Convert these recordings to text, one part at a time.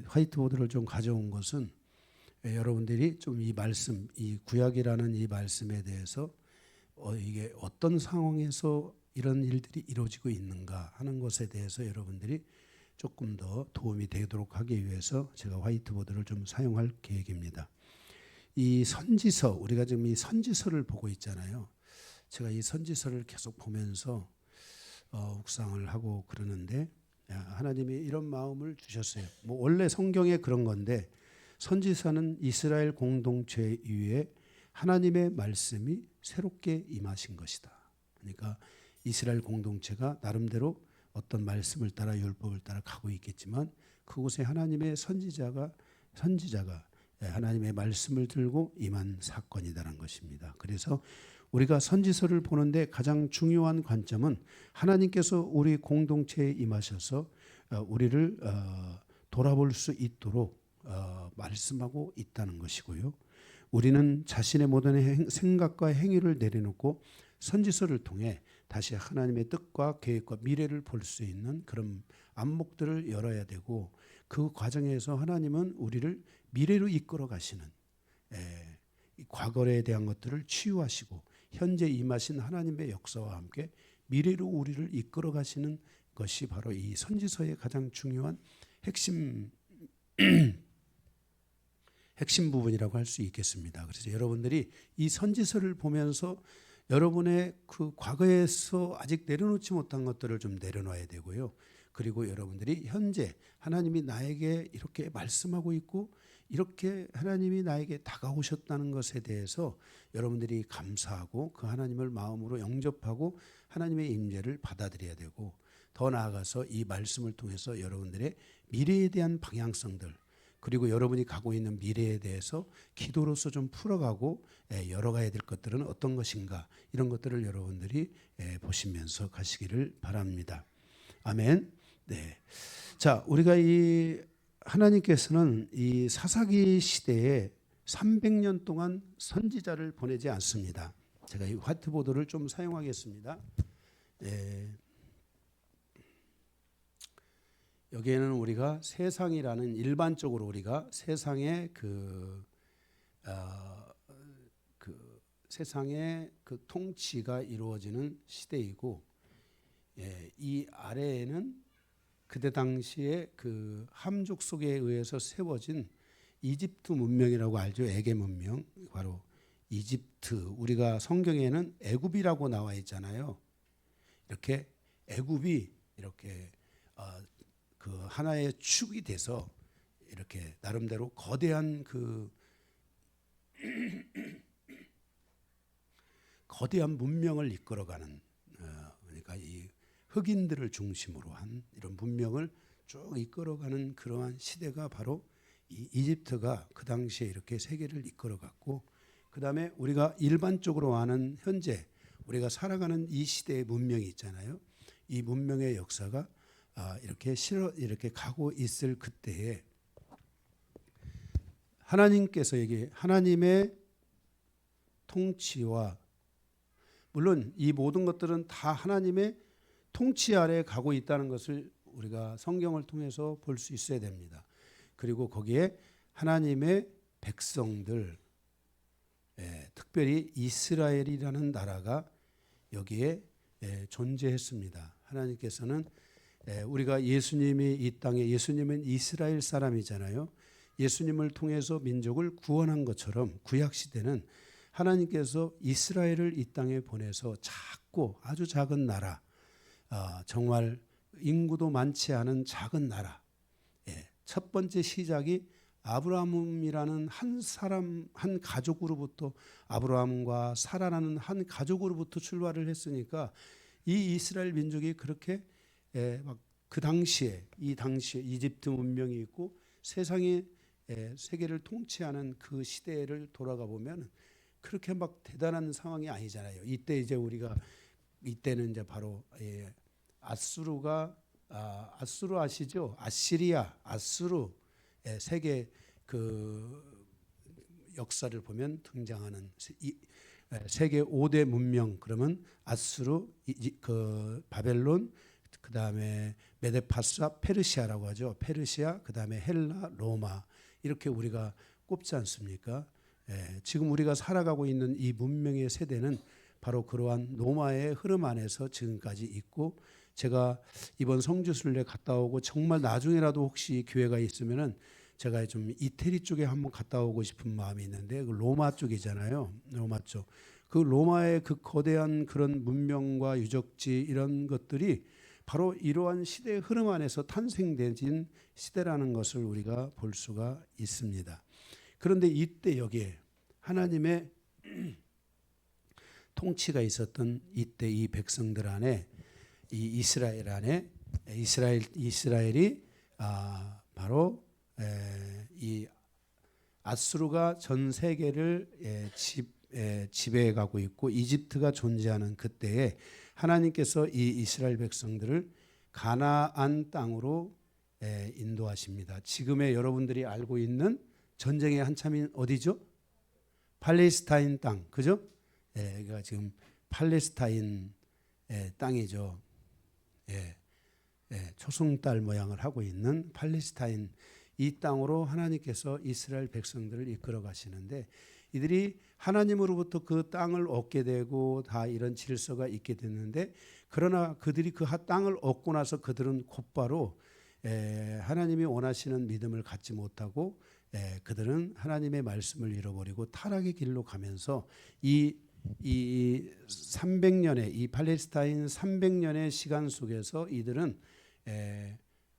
화이트보드를 좀 가져온 것은 여러분들이 좀 이 말씀, 이 구약이라는 이 말씀에 대해서 이게 어떤 상황에서 이런 일들이 이루어지고 있는가 하는 것에 대해서 여러분들이 조금 더 도움이 되도록 하기 위해서 제가 화이트보드를 좀 사용할 계획입니다. 이 선지서, 우리가 지금 이 선지서를 보고 있잖아요. 제가 이 선지서를 계속 보면서 묵상을 하고 그러는데 하나님이 이런 마음을 주셨어요. 뭐 원래 성경에 그런 건데 선지서는 이스라엘 공동체 위에 하나님의 말씀이 새롭게 임하신 것이다. 그러니까 이스라엘 공동체가 나름대로 어떤 말씀을 따라 율법을 따라 가고 있겠지만 그곳에 하나님의 선지자가 하나님의 말씀을 들고 임한 사건이다라는 것입니다. 그래서 우리가 선지서를 보는데 가장 중요한 관점은 하나님께서 우리 공동체에 임하셔서 우리를 돌아볼 수 있도록 말씀하고 있다는 것이고요. 우리는 자신의 모든 생각과 행위를 내려놓고 선지서를 통해 다시 하나님의 뜻과 계획과 미래를 볼 수 있는 그런 안목들을 열어야 되고 그 과정에서 하나님은 우리를 미래로 이끌어 가시는 과거에 대한 것들을 치유하시고 현재 임하신 하나님의 역사와 함께 미래로 우리를 이끌어 가시는 것이 바로 이 선지서의 가장 중요한 핵심 부분이라고 할 수 있겠습니다. 그래서 여러분들이 이 선지서를 보면서 여러분의 그 과거에서 아직 내려놓지 못한 것들을 좀 내려놔야 되고요. 그리고 여러분들이 현재 하나님이 나에게 이렇게 말씀하고 있고 이렇게 하나님이 나에게 다가오셨다는 것에 대해서 여러분들이 감사하고 그 하나님을 마음으로 영접하고 하나님의 임재를 받아들여야 되고 더 나아가서 이 말씀을 통해서 여러분들의 미래에 대한 방향성들 그리고 여러분이 가고 있는 미래에 대해서 기도로서 좀 풀어가고 열어가야 될 것들은 어떤 것인가 이런 것들을 여러분들이 보시면서 가시기를 바랍니다. 아멘. 네. 자, 우리가 이 하나님께서는 이 사사기 시대에 300년 동안 선지자를 보내지 않습니다. 제가 이 화이트보드를 좀 사용하겠습니다. 여기에는 우리가 세상이라는 일반적으로 우리가 세상의 세상의 그 통치가 이루어지는 시대이고 이 아래에는 그때 당시에 그 함족 속에 의해서 세워진 이집트 문명이라고 알죠. 에게 문명 바로 이집트 우리가 성경에는 애굽이라고 나와 있잖아요. 이렇게 애굽이 이렇게 그 하나의 축이 돼서 이렇게 나름대로 거대한 그 거대한 문명을 이끌어가는 그러니까 이 흑인들을 중심으로 한 이런 문명을 쭉 이끌어가는 그러한 시대가 바로 이 이집트가 그 당시에 이렇게 세계를 이끌어갔고 그 다음에 우리가 일반적으로 아는 현재 우리가 살아가는 이 시대의 문명이 있잖아요. 이 문명의 역사가 이렇게 가고 있을 그때에 하나님께서 이게 하나님의 통치와 물론 이 모든 것들은 다 하나님의 통치 아래에 가고 있다는 것을 우리가 성경을 통해서 볼 수 있어야 됩니다. 그리고 거기에 하나님의 백성들 특별히 이스라엘이라는 나라가 여기에 존재했습니다. 하나님께서는 우리가 예수님이 이 땅에 예수님은 이스라엘 사람이잖아요. 예수님을 통해서 민족을 구원한 것처럼 구약시대는 하나님께서 이스라엘을 이 땅에 보내서 작고 아주 작은 나라 정말 인구도 많지 않은 작은 나라 첫 번째 시작이 아브라함이라는 한 사람 한 가족으로부터 아브라함과 사라라는 한 가족으로부터 출발을 했으니까 이 이스라엘 민족이 그렇게 막 그 당시에 이집트 문명이 있고 세상의 세계를 통치하는 그 시대를 돌아가 보면 그렇게 막 대단한 상황이 아니잖아요. 이때 이제 이때는 이제 바로 아수르가 아수르 아시죠? 아수르 세계 그 역사를 보면 등장하는 세계 5대 문명 그러면 아수르, 그 바벨론, 그다음에 메데파사, 페르시아라고 하죠. 페르시아, 그다음에 헬라, 로마 이렇게 우리가 꼽지 않습니까? 지금 우리가 살아가고 있는 이 문명의 세대는 바로 그러한 로마의 흐름 안에서 지금까지 있고, 제가 이번 성지순례 갔다 오고 정말 나중에라도 혹시 기회가 있으면은 제가 좀 이태리 쪽에 한번 갔다 오고 싶은 마음이 있는데, 그 로마 쪽이잖아요. 로마 쪽. 그 로마의 그 거대한 그런 문명과 유적지 이런 것들이 바로 이러한 시대의 흐름 안에서 탄생된 시대라는 것을 우리가 볼 수가 있습니다. 그런데 이때 여기에 하나님의 통치가 있었던 이때 이 백성들 안에, 이 이스라엘 안에, 이스라엘이 바로 이 아수르가 전 세계를 지배해 가고 있고 이집트가 존재하는 그때에 하나님께서 이 이스라엘 백성들을 가나안 땅으로 인도하십니다. 지금의 여러분들이 알고 있는 전쟁의 한참인 어디죠? 팔레스타인 땅, 그죠? 여기가 지금 팔레스타인 땅이죠. 초승달 모양을 하고 있는 팔레스타인 이 땅으로 하나님께서 이스라엘 백성들을 이끌어 가시는데, 이들이 하나님으로부터 그 땅을 얻게 되고 다 이런 질서가 있게 됐는데, 그러나 그들이 그 땅을 얻고 나서 그들은 곧바로 하나님이 원하시는 믿음을 갖지 못하고 그들은 하나님의 말씀을 잃어버리고 타락의 길로 가면서 이 300년의 이 팔레스타인 300년의 시간 속에서 이들은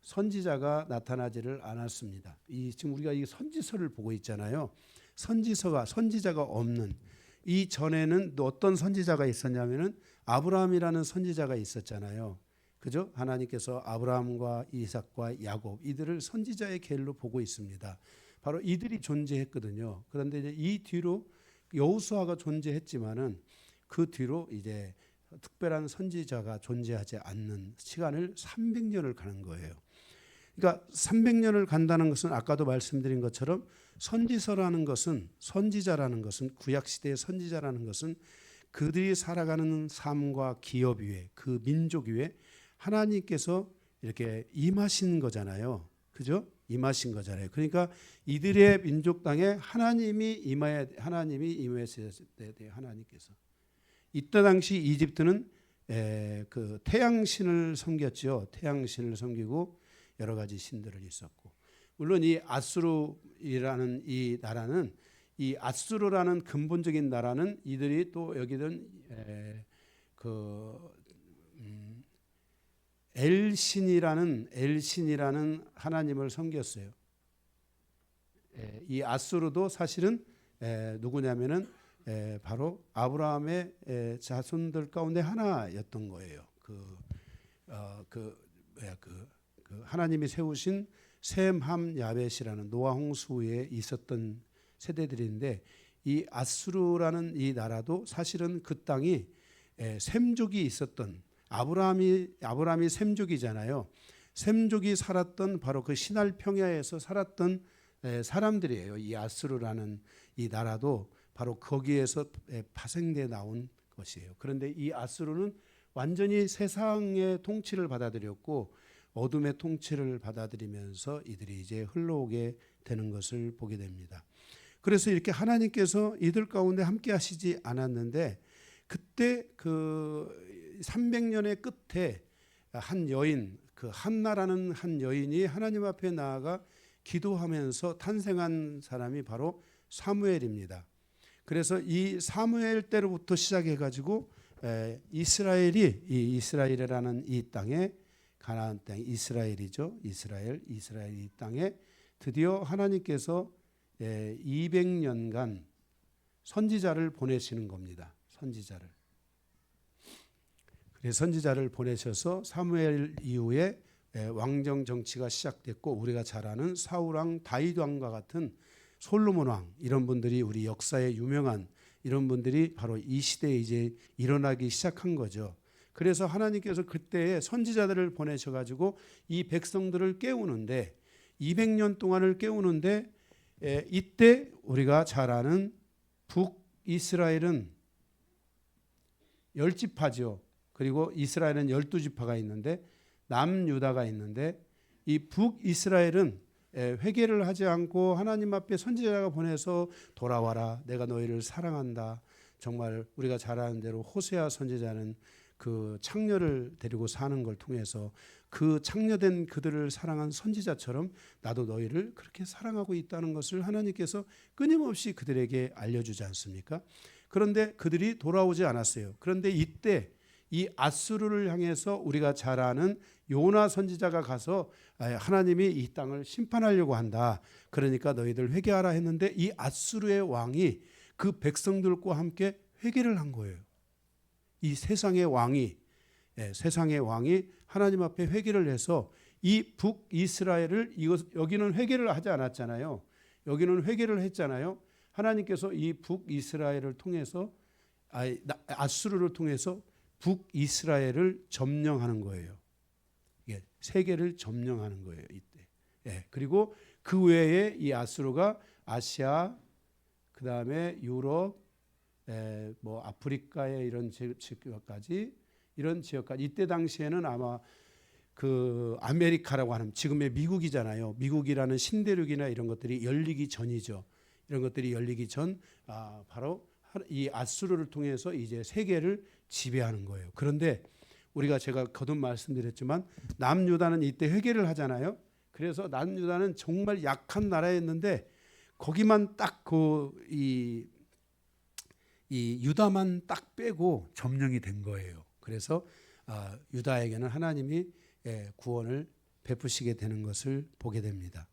선지자가 나타나지를 않았습니다. 지금 우리가 이 선지서를 보고 있잖아요. 선지자가 없는, 이 전에는 또 어떤 선지자가 있었냐면은 아브라함이라는 선지자가 있었잖아요. 그죠? 하나님께서 아브라함과 이삭과 야곱 이들을 선지자의 계열로 보고 있습니다. 바로 이들이 존재했거든요. 그런데 이제 이 뒤로 여호수아가 존재했지만은 그 뒤로 이제 특별한 선지자가 존재하지 않는 시간을 300년을 가는 거예요. 그러니까 300년을 간다는 것은 아까도 말씀드린 것처럼 선지서라는 것은, 선지자라는 것은, 구약시대의 선지자라는 것은 그들이 살아가는 삶과 기업 위에, 그 민족 위에 하나님께서 이렇게 임하신 거잖아요. 그죠? 임하신 거잖아요. 그러니까 이들의 민족 땅에 하나님이 임했어야 돼요. 하나님께서. 이때 당시 이집트는 그 태양신을 섬겼죠. 태양신을 섬기고 여러 가지 신들을 있었고, 물론 이 아수르라는 이 나라는, 이 아수르라는 근본적인 나라는 이들이 또 여기는 엘신이라는 하나님을 섬겼어요. 이 아수르도 사실은 누구냐면은 바로 아브라함의 자손들 가운데 하나였던 거예요. 하나님이 세우신 셈, 함, 야벳이라는 노아 홍수에 있었던 세대들인데, 이 아수르라는 이 나라도 사실은 그 땅이 셈족이 있었던, 아브라함이 셈족이잖아요. 셈족이 살았던 바로 그 시날 평야에서 살았던 사람들이에요. 이 아수르라는 이 나라도 바로 거기에서 파생돼 나온 것이에요. 그런데 이 아수르는 완전히 세상의 통치를 받아들였고 어둠의 통치를 받아들이면서 이들이 이제 흘러오게 되는 것을 보게 됩니다. 그래서 이렇게 하나님께서 이들 가운데 함께 하시지 않았는데, 그때 그 300년의 끝에 한 여인, 그 한나라는 한 여인이 하나님 앞에 나아가 기도하면서 탄생한 사람이 바로 사무엘입니다. 그래서 이 사무엘 때로부터 시작해 가지고 이스라엘이라는 이 땅에, 가나안 땅, 이스라엘이죠. 이스라엘 이 땅에 드디어 하나님께서 200년간 선지자를 보내시는 겁니다. 선지자를 보내셔서 사무엘 이후에 왕정 정치가 시작됐고, 우리가 잘 아는 사울왕, 다윗왕과 같은 솔로몬왕, 이런 분들이, 우리 역사에 유명한 이런 분들이 바로 이 시대에 이제 일어나기 시작한 거죠. 그래서 하나님께서 그때에 선지자들을 보내셔 가지고 이 백성들을 깨우는데, 200년 동안을 깨우는데, 이때 우리가 잘 아는 북이스라엘은 10지파죠. 그리고 이스라엘은 12지파가 있는데 남유다가 있는데 이 북이스라엘은 회개를 하지 않고 하나님 앞에 선지자가 보내서 돌아와라, 내가 너희를 사랑한다. 정말 우리가 잘 아는 대로 호세아 선지자는 그 창녀를 데리고 사는 걸 통해서 그 창녀된 그들을 사랑한 선지자처럼 나도 너희를 그렇게 사랑하고 있다는 것을 하나님께서 끊임없이 그들에게 알려주지 않습니까? 그런데 그들이 돌아오지 않았어요. 그런데 이때 이 앗수르를 향해서 우리가 잘 아는 요나 선지자가 가서 하나님이 이 땅을 심판하려고 한다. 그러니까 너희들 회개하라 했는데 이 앗수르의 왕이 그 백성들과 함께 회개를 한 거예요. 이 세상의 왕이 하나님 앞에 회개를 해서 이 북이스라엘을 여기는 회개를 하지 않았잖아요. 여기는 회개를 했잖아요. 하나님께서 이 북이스라엘을 통해서 앗수르를 통해서 북이스라엘을 점령하는 거예요. 세계를 점령하는 거예요. 이때. 그리고 그 외에 이 앗수르가 아시아, 그 다음에 유럽, 뭐 아프리카의 이런 지역까지 이때 당시에는 아마 그 아메리카라고 하는 지금의 미국이잖아요. 미국이라는 신대륙이나 이런 것들이 열리기 전이죠. 이런 것들이 열리기 전 바로 이 앗수르를 통해서 이제 세계를 지배하는 거예요. 그런데 제가 거듭 말씀드렸지만 남유다는 이때 회개를 하잖아요. 그래서 남유다는 정말 약한 나라였는데 거기만 딱 이 유다만 딱 빼고 점령이 된 거예요. 그래서 유다에게는 하나님이 구원을 베푸시게 되는 것을 보게 됩니다.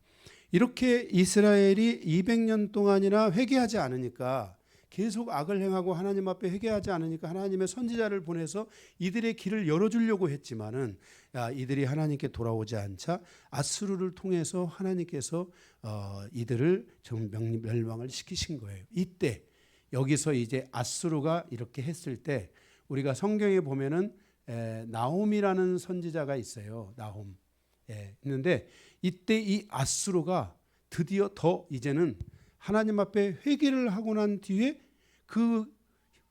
이렇게 이스라엘이 200년 동안이나 회개하지 않으니까, 계속 악을 행하고 하나님 앞에 회개하지 않으니까 하나님의 선지자를 보내서 이들의 길을 열어주려고 했지만은 이들이 하나님께 돌아오지 않자 앗수르를 통해서 하나님께서 이들을 멸망을 시키신 거예요. 이때 여기서 이제 앗수르가 이렇게 했을 때 우리가 성경에 보면은 나홈이라는 선지자가 있어요. 나홈. 있는데 이때 이 앗수르가 드디어 더 이제는 하나님 앞에 회개를 하고 난 뒤에 그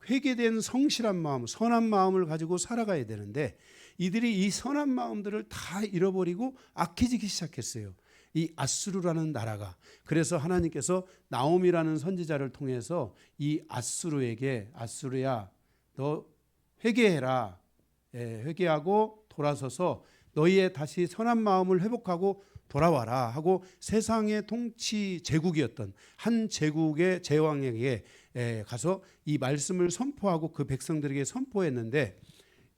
회개된 성실한 마음, 선한 마음을 가지고 살아가야 되는데 이들이 이 선한 마음들을 다 잃어버리고 악해지기 시작했어요. 이 앗수르라는 나라가. 그래서 하나님께서 나홈이라는 선지자를 통해서 이 앗수르에게 앗수르야 너 회개해라. 회개하고 돌아서서 너희의 다시 선한 마음을 회복하고 돌아와라 하고 세상의 통치 제국이었던 한 제국의 제왕에게 가서 이 말씀을 선포하고 그 백성들에게 선포했는데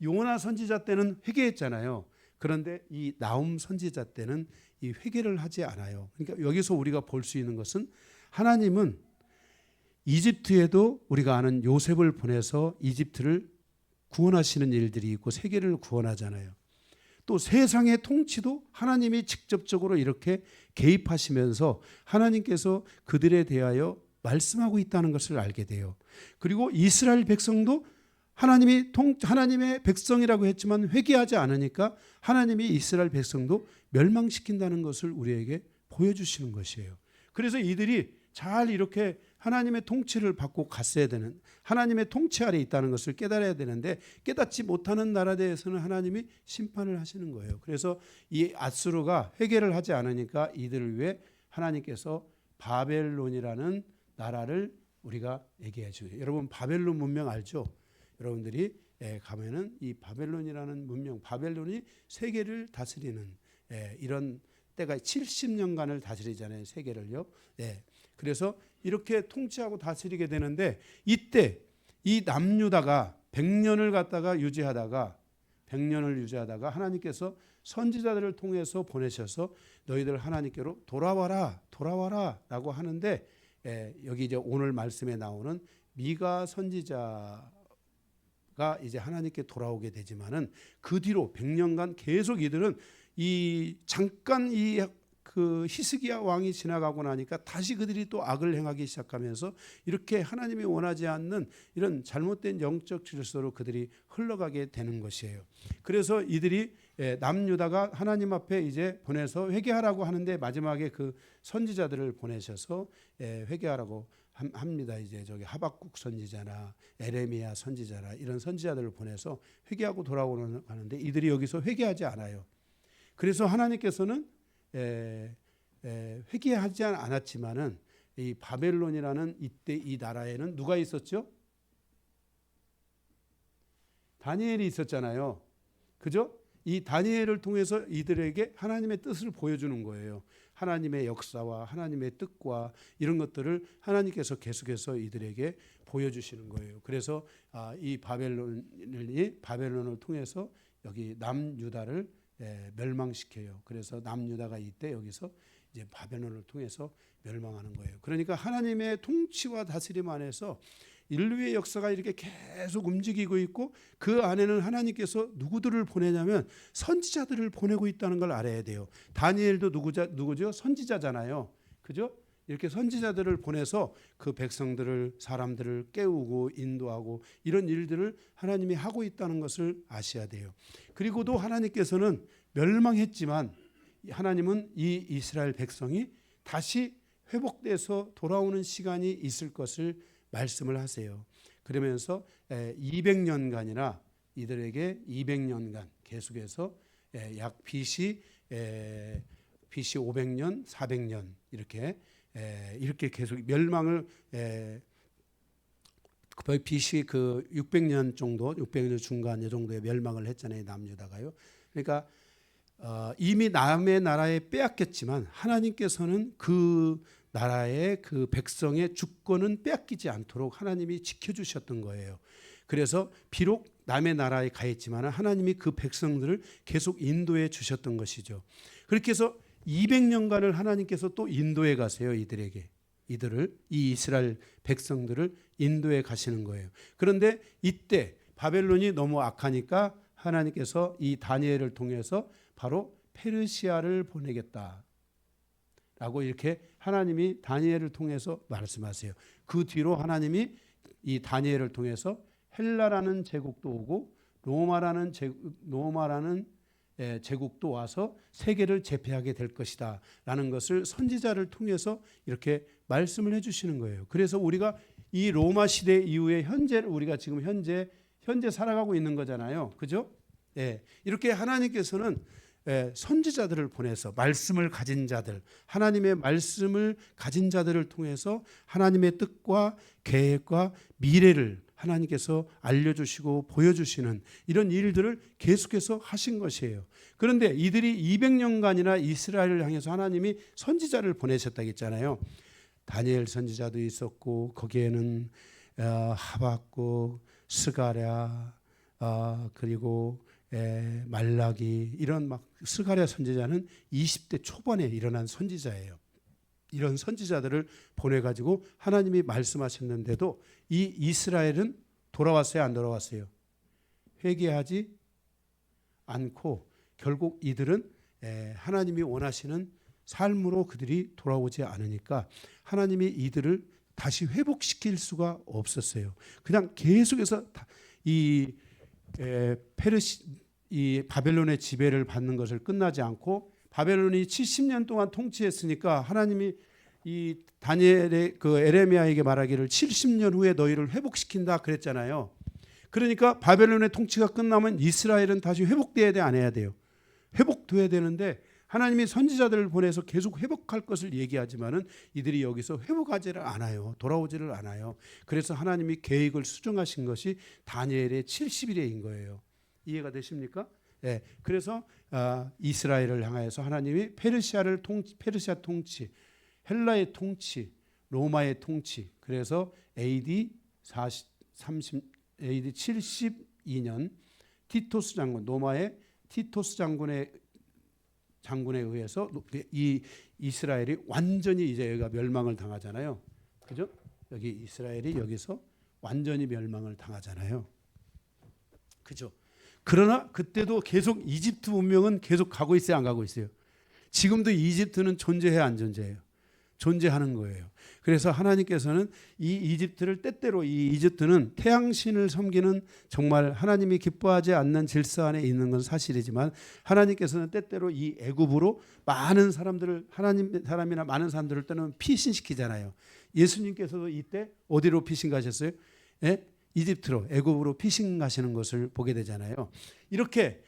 요나 선지자 때는 회개했잖아요. 그런데 이 나홈 선지자 때는 이 회개를 하지 않아요. 그러니까 여기서 우리가 볼 수 있는 것은 하나님은 이집트에도 우리가 아는 요셉을 보내서 이집트를 구원하시는 일들이 있고 세계를 구원하잖아요. 또 세상의 통치도 하나님이 직접적으로 이렇게 개입하시면서 하나님께서 그들에 대하여 말씀하고 있다는 것을 알게 돼요. 그리고 이스라엘 백성도 하나님의 백성이라고 했지만 회개하지 않으니까 하나님이 이스라엘 백성도 멸망시킨다는 것을 우리에게 보여주시는 것이에요. 그래서 이들이 잘 이렇게 하나님의 통치를 받고 갔어야 되는, 하나님의 통치 아래 있다는 것을 깨달아야 되는데 깨닫지 못하는 나라에 대해서는 하나님이 심판을 하시는 거예요. 그래서 이 앗수르가 회개를 하지 않으니까 이들을 위해 하나님께서 바벨론이라는 나라를 우리가 얘기해 줘요. 여러분 바벨론 문명 알죠? 여러분들이 가면은 이 바벨론이라는 문명, 바벨론이 세계를 다스리는 이런 때가 70년간을 다스리잖아요. 세계를요. 그래서 이렇게 통치하고 다스리게 되는데 이때 이 남유다가 100년을 갖다가 유지하다가 하나님께서 선지자들을 통해서 보내셔서 너희들 하나님께로 돌아와라 라고 하는데 여기 이제 오늘 말씀에 나오는 미가 선지자가 이제 하나님께 돌아오게 되지만은 그 뒤로 100년간 계속 이들은 잠깐 그 히스기야 왕이 지나가고 나니까 다시 그들이 또 악을 행하기 시작하면서 이렇게 하나님이 원하지 않는 이런 잘못된 영적 질서로 그들이 흘러가게 되는 것이에요. 그래서 이들이 남유다가 하나님 앞에 이제 보내서 회개하라고 하는데 마지막에 그 선지자들을 보내셔서 회개하라고 합니다. 이제 저기 하박국 선지자나 에레미야 선지자나 이런 선지자들을 보내서 회개하고 돌아오는 하는데 이들이 여기서 회개하지 않아요. 그래서 하나님께서는 회개하지 않았지만은 이 바벨론이라는 이때 이 나라에는 누가 있었죠? 다니엘이 있었잖아요. 그죠? 이 다니엘을 통해서 이들에게 하나님의 뜻을 보여주는 거예요. 하나님의 역사와 하나님의 뜻과 이런 것들을 하나님께서 계속해서 이들에게 보여주시는 거예요. 그래서 이 바벨론을 통해서 여기 남유다를 멸망시켜요. 그래서 남유다가 이때 여기서 이제 바벨론을 통해서 멸망하는 거예요. 그러니까 하나님의 통치와 다스림 안에서 인류의 역사가 이렇게 계속 움직이고 있고 그 안에는 하나님께서 누구들을 보내냐면 선지자들을 보내고 있다는 걸 알아야 돼요. 다니엘도 누구죠? 선지자잖아요. 그죠? 이렇게 선지자들을 보내서 그 백성들을 사람들을 깨우고 인도하고 이런 일들을 하나님이 하고 있다는 것을 아셔야 돼요. 그리고도 하나님께서는 멸망했지만 하나님은 이 이스라엘 백성이 다시 회복돼서 돌아오는 시간이 있을 것을 말씀을 하세요. 그러면서 200년간이나 이들에게 200년간 계속해서 약 BC 500년, 400년 이렇게 계속 멸망을 거의 BC 그 600년 정도, 600년 중간 이 정도에 멸망을 했잖아요. 남유다가요. 그러니까 이미 남의 나라에 빼앗겼지만 하나님께서는 그 나라의 그 백성의 주권은 빼앗기지 않도록 하나님이 지켜주셨던 거예요. 그래서 비록 남의 나라에 가 있지만 하나님이 그 백성들을 계속 인도해 주셨던 것이죠. 그렇게 해서 200년간을 하나님께서 또 인도해 가세요. 이들을 이 이스라엘 백성들을 인도해 가시는 거예요. 그런데 이때 바벨론이 너무 악하니까 하나님께서 이 다니엘을 통해서 바로 페르시아를 보내겠다 라고 이렇게 하나님이 다니엘을 통해서 말씀하세요. 그 뒤로 하나님이 이 다니엘을 통해서 헬라라는 제국도 오고 로마라는 제국도 와서 세계를 제패하게 될 것이다 라는 것을 선지자를 통해서 이렇게 말씀을 해주시는 거예요. 그래서 우리가 이 로마 시대 이후에 우리가 지금 현재 살아가고 있는 거잖아요. 그죠? 이렇게 하나님께서는 선지자들을 보내서 말씀을 가진 자들, 하나님의 말씀을 가진 자들을 통해서 하나님의 뜻과 계획과 미래를 하나님께서 알려주시고 보여주시는 이런 일들을 계속해서 하신 것이에요. 그런데 이들이 200년간이나 이스라엘을 향해서 하나님이 선지자를 보내셨다고 했잖아요. 다니엘 선지자도 있었고 거기에는 하박국, 스가랴 그리고 말라기 이런 막 스가랴 선지자는 20대 초반에 일어난 선지자예요. 이런 선지자들을 보내가지고 하나님이 말씀하셨는데도 이 이스라엘은 돌아왔어요, 안 돌아왔어요? 회개하지 않고 결국 이들은 하나님이 원하시는 삶으로 그들이 돌아오지 않으니까 하나님이 이들을 다시 회복시킬 수가 없었어요. 그냥 계속해서 이 바벨론의 지배를 받는 것을 끝나지 않고 바벨론이 70년 동안 통치했으니까 하나님이 이 다니엘의 그 에레미야에게 말하기를 70년 후에 너희를 회복시킨다 그랬잖아요. 그러니까 바벨론의 통치가 끝나면 이스라엘은 다시 회복돼야 돼, 안 해야 돼요? 회복돼야 되는데 하나님이 선지자들을 보내서 계속 회복할 것을 얘기하지만은 이들이 여기서 회복하지를 않아요. 돌아오지를 않아요. 그래서 하나님이 계획을 수정하신 것이 다니엘의 70일에인 거예요. 이해가 되십니까? 그래서 이스라엘을 향해서 하나님이 페르시아 통치, 헬라의 통치, 로마의 통치. 그래서 AD 72년 티토스 장군, 로마의 티토스 장군에 의해서 이 이스라엘이 완전히 이제 여기가 멸망을 당하잖아요. 그죠? 여기 이스라엘이 여기서 완전히 멸망을 당하잖아요. 그죠? 그러나 그때도 계속 이집트 문명은 계속 가고 있어요, 안 가고 있어요? 지금도 이집트는 존재해야 안 존재해요? 존재하는 거예요. 그래서 하나님께서는 이 이집트를 때때로 이 이집트는 태양신을 섬기는 정말 하나님이 기뻐하지 않는 질서 안에 있는 건 사실이지만 하나님께서는 때때로 이 애굽으로 많은 사람들을 하나님 사람이나 많은 사람들을 때는 피신시키잖아요. 예수님께서도 이때 어디로 피신 가셨어요? 이집트로 애굽으로 피신 가시는 것을 보게 되잖아요. 이렇게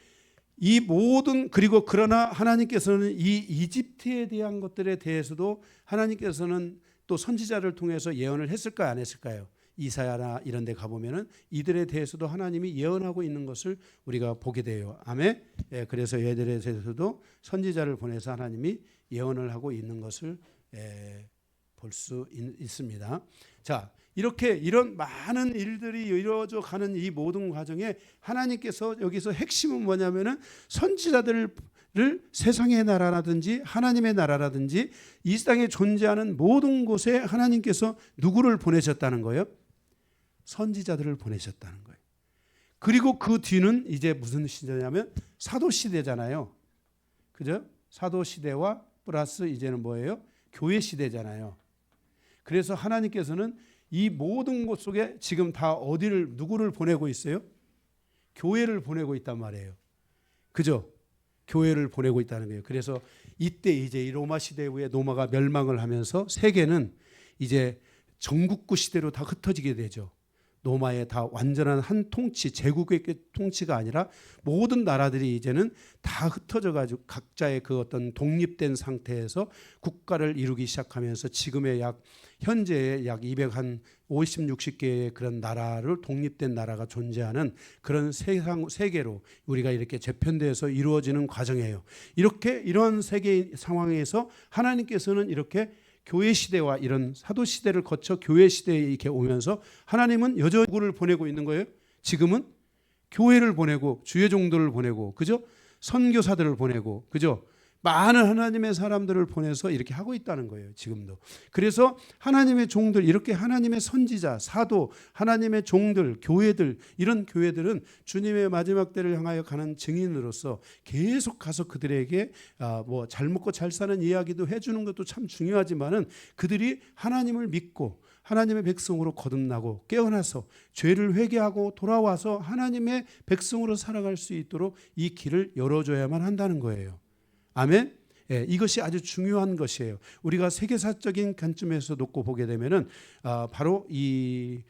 이 모든 그리고 그러나 하나님께서는 이 이집트에 대한 것들에 대해서도 하나님께서는 또 선지자를 통해서 예언을 했을까요? 안 했을까요? 이사야나 이런 데 가보면은 이들에 대해서도 하나님이 예언하고 있는 것을 우리가 보게 돼요. 아멘. 예, 그래서 얘들에 대해서도 선지자를 보내서 하나님이 예언을 하고 있는 것을 볼 수 있습니다. 자, 이렇게 이런 많은 일들이 이루어져 가는 이 모든 과정에 하나님께서 여기서 핵심은 뭐냐면은 선지자들을 세상의 나라라든지 하나님의 나라라든지 이 땅에 존재하는 모든 곳에 하나님께서 누구를 보내셨다는 거예요? 선지자들을 보내셨다는 거예요. 그리고 그 뒤는 이제 무슨 시대냐면 사도 시대잖아요. 그죠? 사도 시대와 플러스 이제는 뭐예요? 교회 시대잖아요. 그래서 하나님께서는 이 모든 곳 속에 지금 다 어디를 누구를 보내고 있어요? 교회를 보내고 있단 말이에요. 그죠? 교회를 보내고 있다는 거예요. 그래서 이때 이제 이 로마 시대 후에 로마가 멸망을 하면서 세계는 이제 전국구 시대로 다 흩어지게 되죠. 로마의 다 완전한 한 통치, 제국의 통치가 아니라 모든 나라들이 이제는 다 흩어져 가지고 각자의 그 어떤 독립된 상태에서 국가를 이루기 시작하면서 지금의 현재의 약 250, 60개의 그런 나라를 독립된 나라가 존재하는 그런 세계로 우리가 이렇게 재편돼서 이루어지는 과정이에요. 이렇게 이런 세계 상황에서 하나님께서는 이렇게 교회 시대와 이런 사도 시대를 거쳐 교회 시대에 이렇게 오면서 하나님은 여전히 누구를 보내고 있는 거예요? 지금은 교회를 보내고 주의 종들을 보내고 그죠? 선교사들을 보내고 그죠? 많은 하나님의 사람들을 보내서 이렇게 하고 있다는 거예요. 지금도. 그래서 하나님의 종들 이렇게 하나님의 선지자, 사도, 하나님의 종들, 교회들 이런 교회들은 주님의 마지막 때를 향하여 가는 증인으로서 계속 가서 그들에게 뭐 잘 먹고 잘 사는 이야기도 해주는 것도 참 중요하지만은 그들이 하나님을 믿고 하나님의 백성으로 거듭나고 깨어나서 죄를 회개하고 돌아와서 하나님의 백성으로 살아갈 수 있도록 이 길을 열어줘야만 한다는 거예요. 아멘. 예, 이것이 아주 중요한 것이에요. 우리가 세계사적인 관점에서 놓고 보게 되면은 바로 이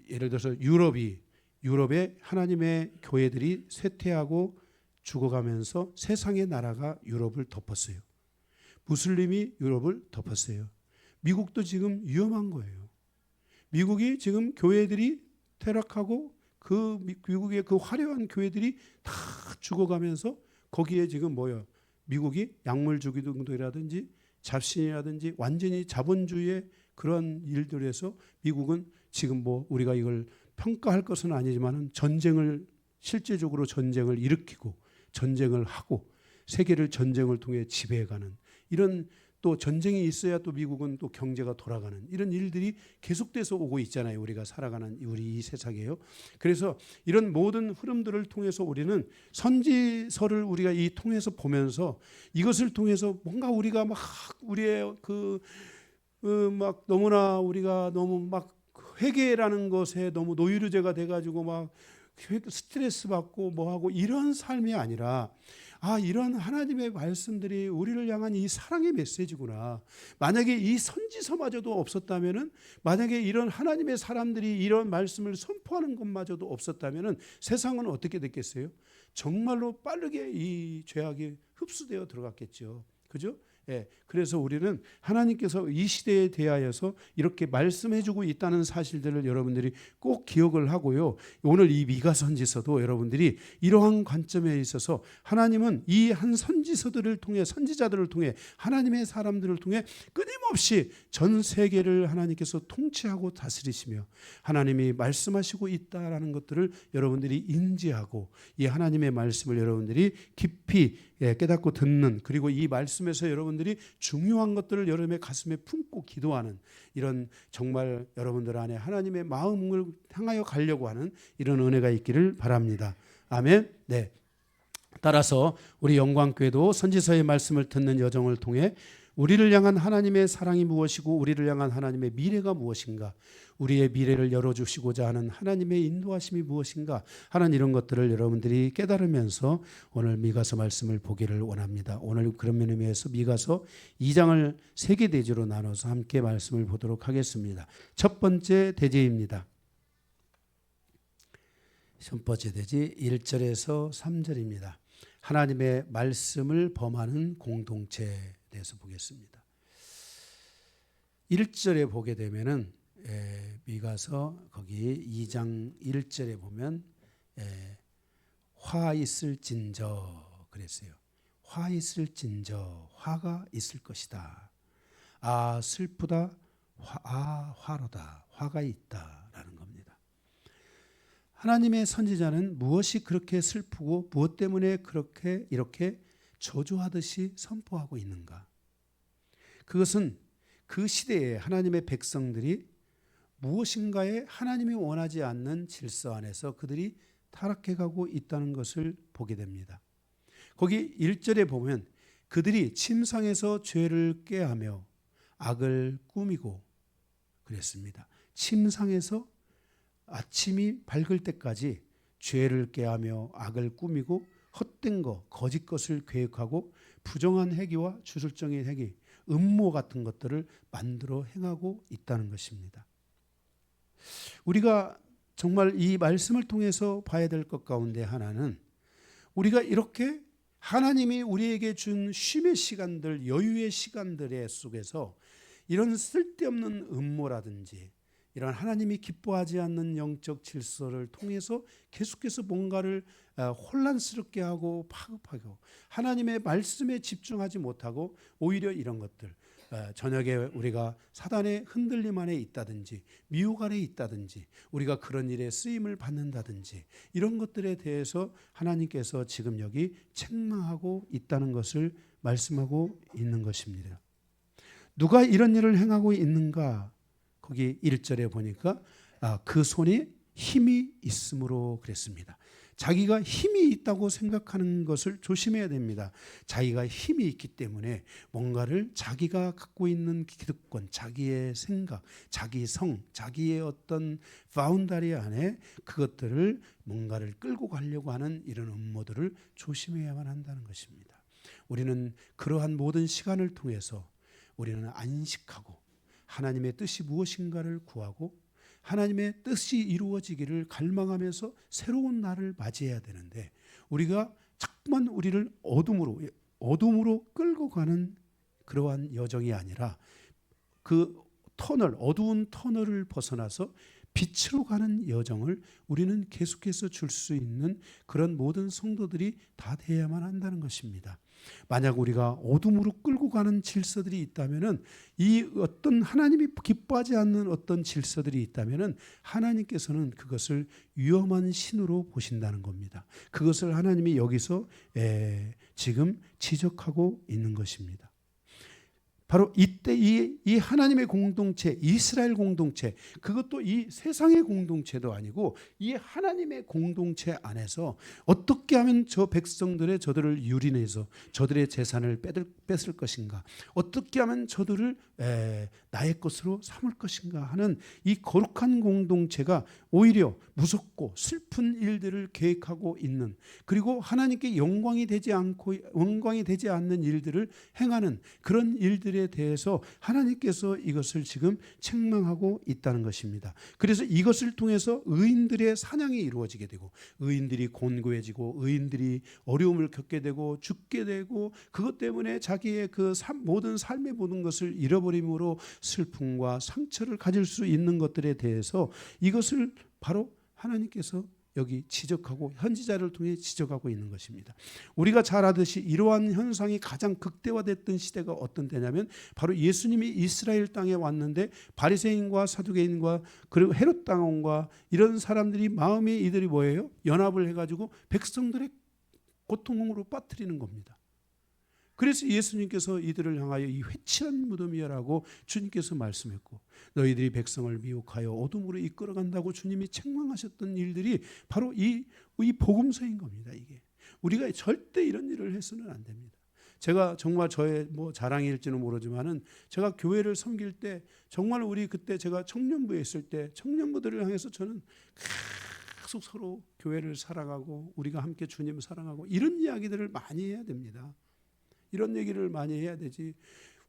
예를 들어서 유럽의 하나님의 교회들이 쇠퇴하고 죽어가면서 세상의 나라가 유럽을 덮었어요. 무슬림이 유럽을 덮었어요. 미국도 지금 위험한 거예요. 미국이 지금 교회들이 퇴락하고 그 미국의 그 화려한 교회들이 다 죽어가면서 거기에 지금 뭐예요? 미국이 약물 주기등록이라든지 잡신이라든지 완전히 자본주의의 그런 일들에서 미국은 지금 뭐 우리가 이걸 평가할 것은 아니지만 실제적으로 전쟁을 일으키고 전쟁을 하고 세계를 전쟁을 통해 지배해가는 이런 또 전쟁이 있어야 또 미국은 또 경제가 돌아가는 이런 일들이 계속돼서 오고 있잖아요. 우리가 살아가는 우리 이 세상이에요. 그래서 이런 모든 흐름들을 통해서 우리는 선지서를 우리가 이 통해서 보면서 이것을 통해서 뭔가 우리가 막 우리의 막 너무나 우리가 너무 막 회개라는 것에 너무 노이로제가 돼가지고 막 스트레스 받고 뭐하고 이런 삶이 아니라 이런 하나님의 말씀들이 우리를 향한 이 사랑의 메시지구나. 만약에 이 선지서마저도 없었다면은 만약에 이런 하나님의 사람들이 이런 말씀을 선포하는 것마저도 없었다면은 세상은 어떻게 됐겠어요? 정말로 빠르게 이 죄악이 흡수되어 들어갔겠죠. 그죠? 예, 그래서 우리는 하나님께서 이 시대에 대하여서 이렇게 말씀해주고 있다는 사실들을 여러분들이 꼭 기억을 하고요. 오늘 이 미가 선지서도 여러분들이 이러한 관점에 있어서 하나님은 이 한 선지서들을 통해 선지자들을 통해 하나님의 사람들을 통해 끊임없이 전 세계를 하나님께서 통치하고 다스리시며 하나님이 말씀하시고 있다라는 것들을 여러분들이 인지하고 이 하나님의 말씀을 여러분들이 깊이 깨닫고 듣는 그리고 이 말씀에서 여러분들이 중요한 것들을 여러분의 가슴에 품고 기도하는 이런 정말 여러분들 안에 하나님의 마음을 향하여 가려고 하는 이런 은혜가 있기를 바랍니다. 아멘. 네. 따라서 우리 영광교회도 선지서의 말씀을 듣는 여정을 통해 우리를 향한 하나님의 사랑이 무엇이고 우리를 향한 하나님의 미래가 무엇인가 우리의 미래를 열어주시고자 하는 하나님의 인도하심이 무엇인가 하는 이런 것들을 여러분들이 깨달으면서 오늘 미가서 말씀을 보기를 원합니다. 오늘 그런 의미에서 미가서 2장을 3개 대지로 나눠서 함께 말씀을 보도록 하겠습니다. 첫 번째 대지입니다. 첫 번째 대지 1절에서 3절입니다. 하나님의 말씀을 범하는 공동체에 대해서 보겠습니다. 1절에 보게 되면은 미가서 거기 2장 1절에 보면 화 있을진저 그랬어요. 화 있을진저 화가 있을 것이다. 아 슬프다. 화로다. 화가 있다라는 겁니다. 하나님의 선지자는 무엇이 그렇게 슬프고 무엇 때문에 그렇게 이렇게 저주하듯이 선포하고 있는가? 그것은 그 시대에 하나님의 백성들이 무엇인가에 하나님이 원하지 않는 질서 안에서 그들이 타락해 가고 있다는 것을 보게 됩니다. 거기 1절에 보면 그들이 침상에서 죄를 꾀하며 악을 꾸미고 그랬습니다. 침상에서 아침이 밝을 때까지 죄를 꾀하며 악을 꾸미고 헛된 것, 거짓 것을 계획하고 부정한 행위와 주술적인 행위, 음모 같은 것들을 만들어 행하고 있다는 것입니다. 우리가 정말 이 말씀을 통해서 봐야 될 것 가운데 하나는 우리가 이렇게 하나님이 우리에게 준 쉼의 시간들, 여유의 시간들 속에서 이런 쓸데없는 음모라든지 이런 하나님이 기뻐하지 않는 영적 질서를 통해서 계속해서 뭔가를 혼란스럽게 하고 파급하고 하나님의 말씀에 집중하지 못하고 오히려 이런 것들 저녁에 우리가 사단의 흔들림 안에 있다든지 미혹 안에 있다든지 우리가 그런 일에 쓰임을 받는다든지 이런 것들에 대해서 하나님께서 지금 여기 책망하고 있다는 것을 말씀하고 있는 것입니다. 누가 이런 일을 행하고 있는가? 거기 1절에 보니까 그 손에 힘이 있으므로 그랬습니다. 자기가 힘이 있다고 생각하는 것을 조심해야 됩니다. 자기가 힘이 있기 때문에 뭔가를 자기가 갖고 있는 기득권, 자기의 생각, 자기 성, 자기의 어떤 바운다리 안에 그것들을 뭔가를 끌고 가려고 하는 이런 음모들을 조심해야만 한다는 것입니다. 우리는 그러한 모든 시간을 통해서 우리는 안식하고 하나님의 뜻이 무엇인가를 구하고 하나님의 뜻이 이루어지기를 갈망하면서 새로운 날을 맞이해야 되는데 우리가 자꾸만 우리를 어둠으로 끌고 가는 그러한 여정이 아니라 그 어두운 터널을 벗어나서 빛으로 가는 여정을 우리는 계속해서 줄 수 있는 그런 모든 성도들이 다 되어야만 한다는 것입니다. 만약 우리가 어둠으로 끌고 가는 질서들이 있다면은 이 어떤 하나님이 기뻐하지 않는 어떤 질서들이 있다면은 하나님께서는 그것을 위험한 신으로 보신다는 겁니다. 그것을 하나님이 여기서 지금 지적하고 있는 것입니다. 바로 이때 이 하나님의 공동체, 이스라엘 공동체, 그것도 이 세상의 공동체도 아니고 이 하나님의 공동체 안에서 어떻게 하면 저 백성들의 저들을 유린해서 저들의 재산을 뺏을 것인가, 어떻게 하면 저들을 나의 것으로 삼을 것인가 하는 이 거룩한 공동체가 오히려 무섭고 슬픈 일들을 계획하고 있는, 그리고 하나님께 영광이 되지 않는 일들을 행하는 그런 일들에 대해서 하나님께서 이것을 지금 책망하고 있다는 것입니다. 그래서 이것을 통해서 의인들의 사냥이 이루어지게 되고 의인들이 곤고해지고 의인들이 어려움을 겪게 되고 죽게 되고 그것 때문에 자기의 그 모든 삶의 모든 것을 잃어버림으로 슬픔과 상처를 가질 수 있는 것들에 대해서 이것을 바로 하나님께서 여기 지적하고 현지자를 통해 지적하고 있는 것입니다. 우리가 잘 아듯이 이러한 현상이 가장 극대화됐던 시대가 어떤 때냐면 바로 예수님이 이스라엘 땅에 왔는데 바리새인과 사두개인과 그리고 헤롯 당원과 이런 사람들이 마음이 이들이 뭐예요? 연합을 해가지고 백성들의 고통으로 빠뜨리는 겁니다. 그래서 예수님께서 이들을 향하여 이 회칠한 무덤이야라고 주님께서 말씀했고 너희들이 백성을 미혹하여 어둠으로 이끌어간다고 주님이 책망하셨던 일들이 바로 이 복음서인 겁니다. 이게 우리가 절대 이런 일을 해서는 안 됩니다. 제가 정말 저의 자랑일지는 모르지만은 제가 교회를 섬길 때 정말 우리 그때 제가 청년부에 있을 때 청년부들을 향해서 저는 계속 서로 교회를 사랑하고 우리가 함께 주님을 사랑하고 이런 이야기들을 많이 해야 됩니다. 이런 얘기를 많이 해야 되지.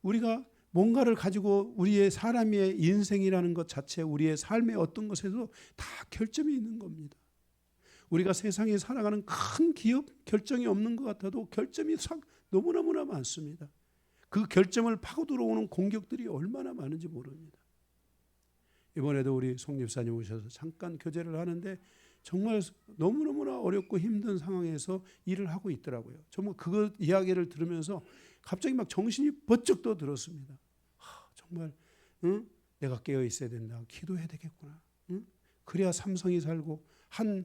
우리가 뭔가를 가지고 우리의 사람의 인생이라는 것 자체 우리의 삶의 어떤 것에도 다 결점이 있는 겁니다. 우리가 세상에 살아가는 큰 기업 결정이 없는 것 같아도 결점이 너무너무나 많습니다. 그 결점을 파고 들어오는 공격들이 얼마나 많은지 모릅니다. 이번에도 우리 송 집사님 오셔서 잠깐 교제를 하는데 정말 너무너무나 어렵고 힘든 상황에서 일을 하고 있더라고요. 정말 그거 이야기를 들으면서 갑자기 막 정신이 번쩍 들었습니다. 정말 내가 깨어 있어야 된다. 기도해야 되겠구나. 그래야 삼성이 살고 한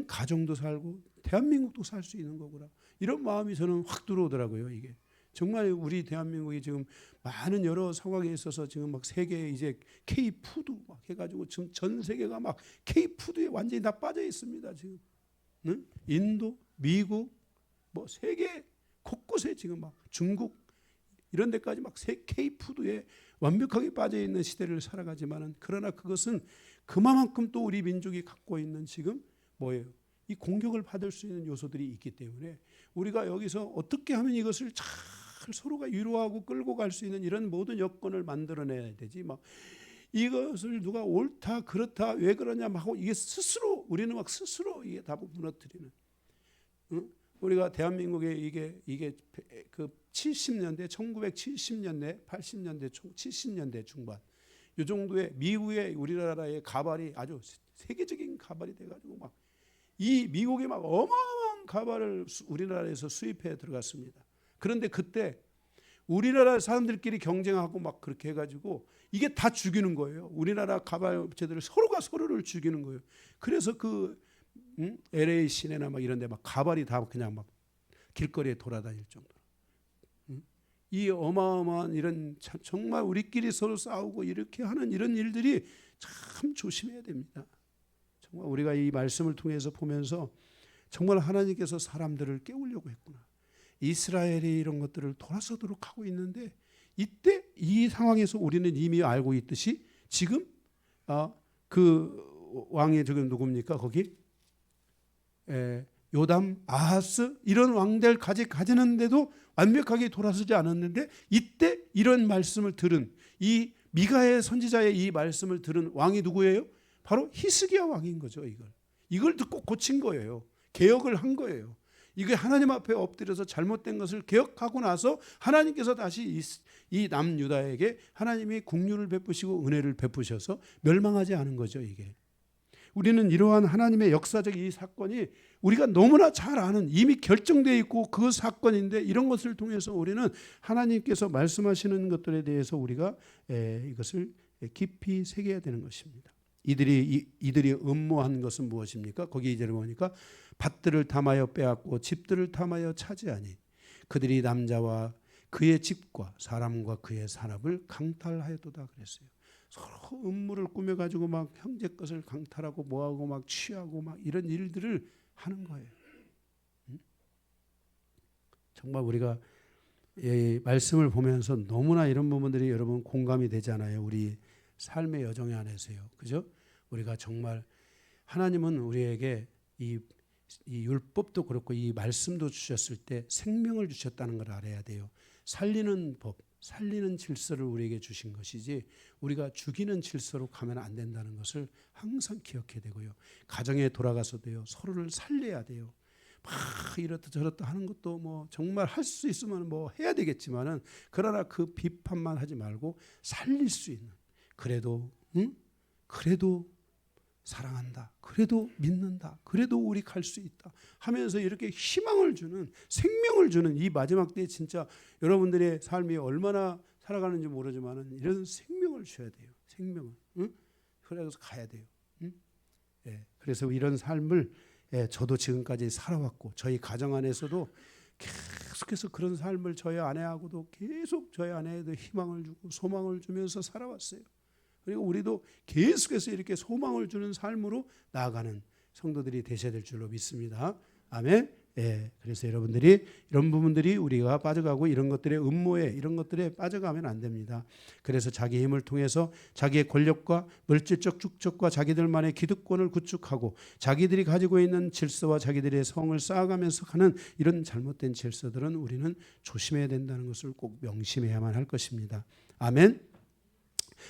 가정도 살고 대한민국도 살 수 있는 거구나. 이런 마음이 저는 확 들어오더라고요. 이게 정말 우리 대한민국이 지금 많은 여러 상황에 있어서 지금 막 세계 이제 K푸드 막 해가지고 지금 전 세계가 막 K푸드에 완전히 다 빠져 있습니다. 지금 인도, 미국, 뭐 세계 곳곳에 지금 막 중국 이런 데까지 막 K푸드에 완벽하게 빠져 있는 시대를 살아가지만은 그러나 그것은 그만큼 또 우리 민족이 갖고 있는 지금 뭐예요? 이 공격을 받을 수 있는 요소들이 있기 때문에 우리가 여기서 어떻게 하면 이것을 잘 서로가 위로하고 끌고 갈 수 있는 이런 모든 여건을 만들어내야 되지. 막 이것을 누가 옳다 그렇다 왜 그러냐 하고 이게 스스로 우리는 막 스스로 이게 다 무너뜨리는. 우리가 대한민국에 이게 그 70년대 1970년대 80년대 초 70년대 중반 이 정도의 미국의 우리나라의 가발이 아주 세계적인 가발이 돼가지고 막 이 미국이 막 어마어마한 가발을 우리나라에서 수입해 들어갔습니다. 그런데 그때 우리나라 사람들끼리 경쟁하고 막 그렇게 해가지고 이게 다 죽이는 거예요. 우리나라 가발 업체들을 서로가 서로를 죽이는 거예요. 그래서 그 LA 시내나 막 이런데 막 가발이 다 그냥 막 길거리에 돌아다닐 정도로 이 어마어마한 이런 정말 우리끼리 서로 싸우고 이렇게 하는 이런 일들이 참 조심해야 됩니다. 정말 우리가 이 말씀을 통해서 보면서 정말 하나님께서 사람들을 깨우려고 했구나. 이스라엘이 이런 것들을 돌아서도록 하고 있는데 이때 이 상황에서 우리는 이미 알고 있듯이 지금 그 왕이 지금 누굽니까? 거기 요담, 아하스 이런 왕들까지 가지는데도 완벽하게 돌아서지 않았는데 이때 이런 말씀을 들은 이 미가의 선지자의 이 말씀을 들은 왕이 누구예요? 바로 히스기야 왕인 거죠. 이걸 듣고 고친 거예요. 개혁을 한 거예요. 이게 하나님 앞에 엎드려서 잘못된 것을 개혁하고 나서 하나님께서 다시 이 남유다에게 하나님이 긍휼을 베푸시고 은혜를 베푸셔서 멸망하지 않은 거죠. 이게 우리는 이러한 하나님의 역사적 이 사건이 우리가 너무나 잘 아는 이미 결정되어 있고 그 사건인데 이런 것을 통해서 우리는 하나님께서 말씀하시는 것들에 대해서 우리가 이것을 깊이 새겨야 되는 것입니다. 이들이 음모한 것은 무엇입니까? 거기 이제를 보니까 밭들을 탐하여 빼앗고 집들을 탐하여 차지하니 그들이 남자와 그의 집과 사람과 그의 산업을 강탈하였도다 그랬어요. 서로 음모를 꾸며가지고 막 형제 것을 강탈하고 뭐하고 막 취하고 막 이런 일들을 하는 거예요. 정말 우리가 이 말씀을 보면서 너무나 이런 부분들이 여러분 공감이 되잖아요. 우리 삶의 여정 안에서요. 그죠? 우리가 정말 하나님은 우리에게 이 율법도 그렇고 이 말씀도 주셨을 때 생명을 주셨다는 걸 알아야 돼요. 살리는 법, 살리는 질서를 우리에게 주신 것이지 우리가 죽이는 질서로 가면 안 된다는 것을 항상 기억해야 되고요. 가정에 돌아가서도요. 서로를 살려야 돼요. 막 이렇다 저렇다 하는 것도 뭐 정말 할 수 있으면 뭐 해야 되겠지만은 그러나 그 비판만 하지 말고 살릴 수 있는 그래도 그래도 사랑한다. 그래도 믿는다. 그래도 우리 갈 수 있다. 하면서 이렇게 희망을 주는 생명을 주는 이 마지막 때에 진짜 여러분들의 삶이 얼마나 살아가는지 모르지만 이런 생명을 줘야 돼요. 생명을. 그래서 가야 돼요. 예, 그래서 이런 삶을 저도 지금까지 살아왔고 저희 가정 안에서도 계속해서 그런 삶을 저희 아내하고도 계속 저희 아내에도 희망을 주고 소망을 주면서 살아왔어요. 그리고 우리도 계속해서 이렇게 소망을 주는 삶으로 나아가는 성도들이 되셔야 될 줄로 믿습니다. 아멘. 예, 그래서 여러분들이 이런 부분들이 우리가 빠져가고 이런 것들의 음모에 이런 것들에 빠져가면 안 됩니다. 그래서 자기 힘을 통해서 자기의 권력과 물질적 축적과 자기들만의 기득권을 구축하고 자기들이 가지고 있는 질서와 자기들의 성을 쌓아가면서 가는 이런 잘못된 질서들은 우리는 조심해야 된다는 것을 꼭 명심해야만 할 것입니다. 아멘.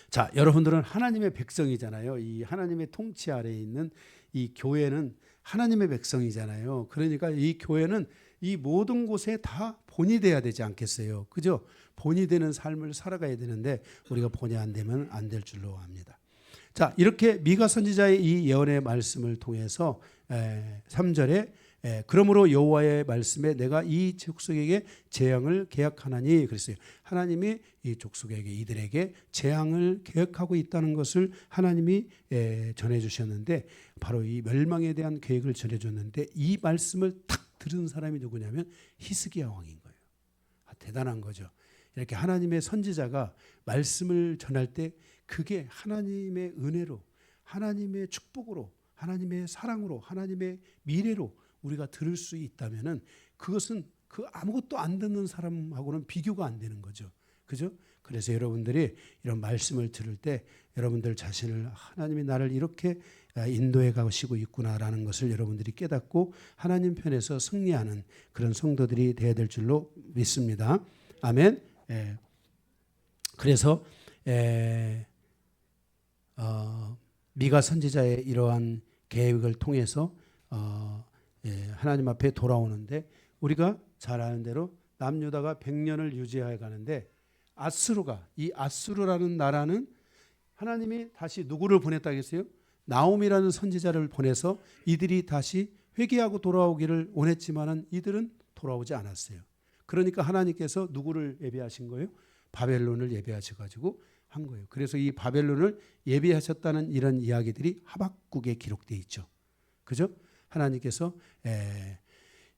자, 여러분들은 하나님의 백성이잖아요. 이 하나님의 통치 아래에 있는 이 교회는 하나님의 백성이잖아요. 그러니까 이 교회는 이 모든 곳에 다 본이 돼야 되지 않겠어요? 그죠? 본이 되는 삶을 살아가야 되는데 우리가 본이 안 되면 안 될 줄로 압니다. 자, 이렇게 미가 선지자의 이 예언의 말씀을 통해서 3절에 그러므로 여호와의 말씀에 내가 이 족속에게 재앙을 계약하나니 그랬어요. 하나님이 이 족속에게 이들에게 재앙을 계획하고 있다는 것을 하나님이 전해주셨는데 바로 이 멸망에 대한 계획을 전해줬는데 이 말씀을 탁 들은 사람이 누구냐면 히스기야 왕인 거예요. 대단한 거죠. 이렇게 하나님의 선지자가 말씀을 전할 때 그게 하나님의 은혜로 하나님의 축복으로 하나님의 사랑으로 하나님의 미래로 우리가 들을 수 있다면은 그것은 그 아무것도 안 듣는 사람하고는 비교가 안 되는 거죠. 그죠? 그래서 여러분들이 이런 말씀을 들을 때 여러분들 자신을 하나님이 나를 이렇게 인도해 가시고 있구나라는 것을 여러분들이 깨닫고 하나님 편에서 승리하는 그런 성도들이 되어야 될 줄로 믿습니다. 아멘. 그래서 미가 선지자의 이러한 계획을 통해서 하나님 앞에 돌아오는데 우리가 잘 아는 대로 남유다가 100년을 유지해 가는데 이 아수르라는 나라는 하나님이 다시 누구를 보냈다 했어요? 나홈이라는 선지자를 보내서 이들이 다시 회개하고 돌아오기를 원했지만은 이들은 돌아오지 않았어요. 그러니까 하나님께서 누구를 예비하신 거예요? 바벨론을 예비하셔가지고 한 거예요. 그래서 이 바벨론을 예비하셨다는 이런 이야기들이 하박국에 기록되어 있죠. 그죠? 하나님께서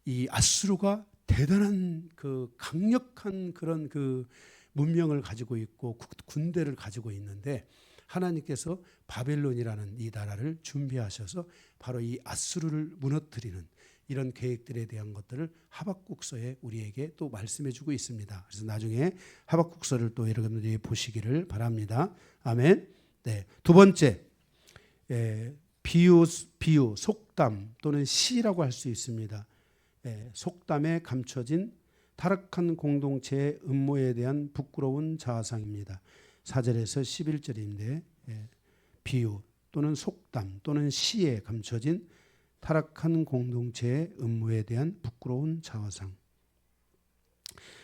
이 아수르가 대단한 그 강력한 그런 그 문명을 가지고 있고 군대를 가지고 있는데 하나님께서 바벨론이라는 이 나라를 준비하셔서 바로 이 아수르를 무너뜨리는 이런 계획들에 대한 것들을 하박국서에 우리에게 또 말씀해 주고 있습니다. 그래서 나중에 하박국서를 또 여러분들이 보시기를 바랍니다. 아멘. 네. 두 번째, 비유, 속담 또는 시라고 할 수 있습니다. 속담에 감춰진 타락한 공동체의 음모에 대한 부끄러운 자아상입니다. 4절에서 11절인데 비유 또는 속담 또는 시에 감춰진 타락한 공동체의 음모에 대한 부끄러운 자화상.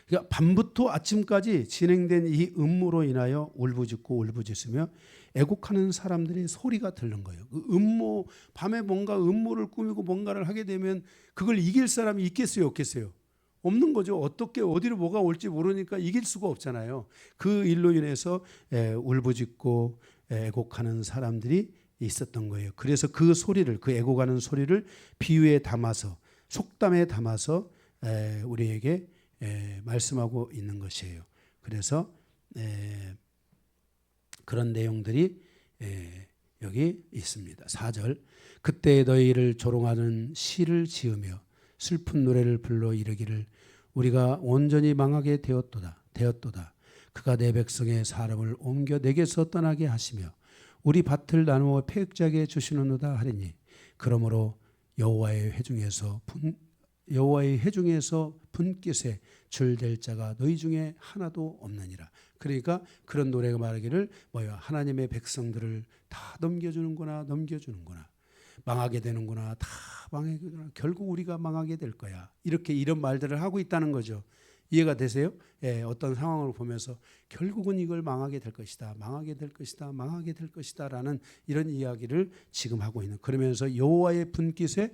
그러니까 밤부터 아침까지 진행된 이 음모로 인하여 울부짖고 울부짖으며 애곡하는 사람들의 소리가 들는 거예요. 그 음모, 밤에 뭔가 음모를 꾸미고 뭔가를 하게 되면 그걸 이길 사람이 있겠어요, 없겠어요? 없는 거죠. 어떻게 어디로 뭐가 올지 모르니까 이길 수가 없잖아요. 그 일로 인해서 울부짖고 애곡하는 사람들이 있었던 거예요. 그래서 그 소리를, 그 애곡하는 소리를 비유에 담아서 속담에 담아서 우리에게 말씀하고 있는 것이에요. 그래서 그런 내용들이 여기 있습니다. 4절 그때 너희를 조롱하는 시를 지으며 슬픈 노래를 불러 이르기를 우리가 온전히 망하게 되었도다. 그가 내 백성의 사람을 옮겨 내게서 떠나게 하시며 우리 밭을 나누어 패역자에게 주시는도다 하리니 그러므로 여호와의 회중에서 분깃에 줄될 자가 너희 중에 하나도 없느니라. 그러니까 그런 노래가 말하기를 하나님의 백성들을 다 넘겨주는구나. 망하게 되는구나. 다 망하게 되는구나. 결국 우리가 망하게 될 거야. 이런 말들을 하고 있다는 거죠. 이해가 되세요? 어떤 상황을 보면서 결국은 이걸 망하게 될 것이다 라는 이런 이야기를 지금 하고 있는. 그러면서 여호와의 분깃에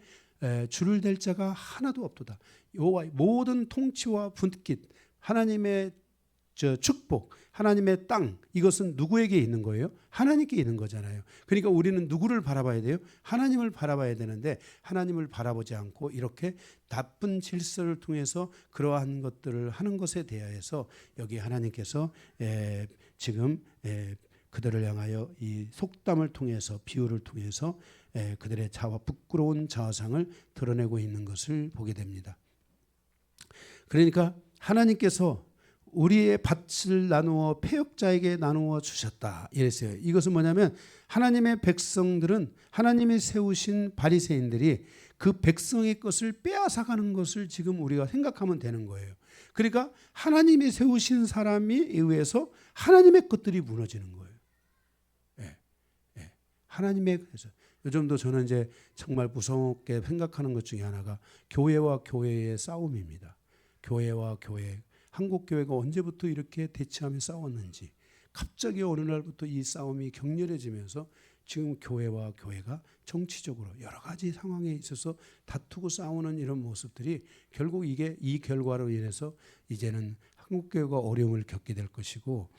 줄을 댈 자가 하나도 없도다. 여호와의 모든 통치와 분깃, 하나님의 축복, 하나님의 땅, 이것은 누구에게 있는 거예요? 하나님께 있는 거잖아요. 그러니까 우리는 누구를 바라봐야 돼요? 하나님을 바라봐야 되는데 하나님을 바라보지 않고 이렇게 나쁜 질서를 통해서 그러한 것들을 하는 것에 대하여서 여기 하나님께서 지금 그들을 향하여 이 속담을 통해서 비유를 통해서 그들의 부끄러운 자아상을 드러내고 있는 것을 보게 됩니다. 그러니까 하나님께서 우리의 밭을 나누어 패역자에게 나누어 주셨다 이랬어요. 이것은 뭐냐면 하나님의 백성들은 하나님이 세우신 바리새인들이 그 백성의 것을 빼앗아가는 것을 지금 우리가 생각하면 되는 거예요. 그러니까 하나님이 세우신 사람에 의해서 하나님의 것들이 무너지는 거예요. 하나님의 그래서 요즘도 저는 이제 정말 무섭게 생각하는 것 중에 하나가 교회와 교회의 싸움입니다. 교회와 교회, 한국 교회가 언제부터 이렇게 대치하며 싸웠는지 갑자기 어느 날부터 이 싸움이 격렬해지면서 지금 교회와 교회가 정치적으로 여러 가지 상황에 있어서 다투고 싸우는 이런 모습들이 결국 이게 이 결과로 인해서 이제는 한국 교회가 어려움을 겪게 될 것이고